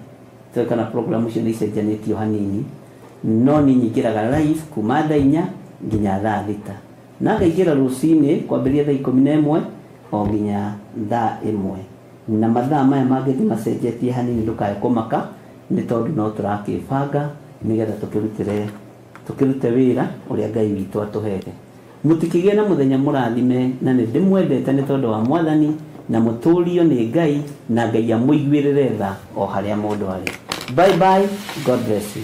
Twekana program icio nĩ icenjanĩtio hanini, no ni nyingĩraga live kuma thaa 4 nginya thaa 6, na ngaingĩra rũcinĩ kwambĩrĩria thaa 11 o nginya thaa 1. Na mathaa maya mangĩthiĩ macenjetie hanini ndũkae kũmaka, nĩ tondũ no tũrakĩbanga nĩgetha tũkĩrute wĩra ũrĩa Ngai witũ atũhete. Mũtikĩgĩe na mũthenya mũrathime, na nĩ ndĩmwendete nĩ tondũ wa Mwathani, na mũtũũrio nĩ Ngai, na Ngai amũiguĩrĩre tha o harĩa mũndũ arĩ. Bye bye. God bless you.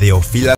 Theophilus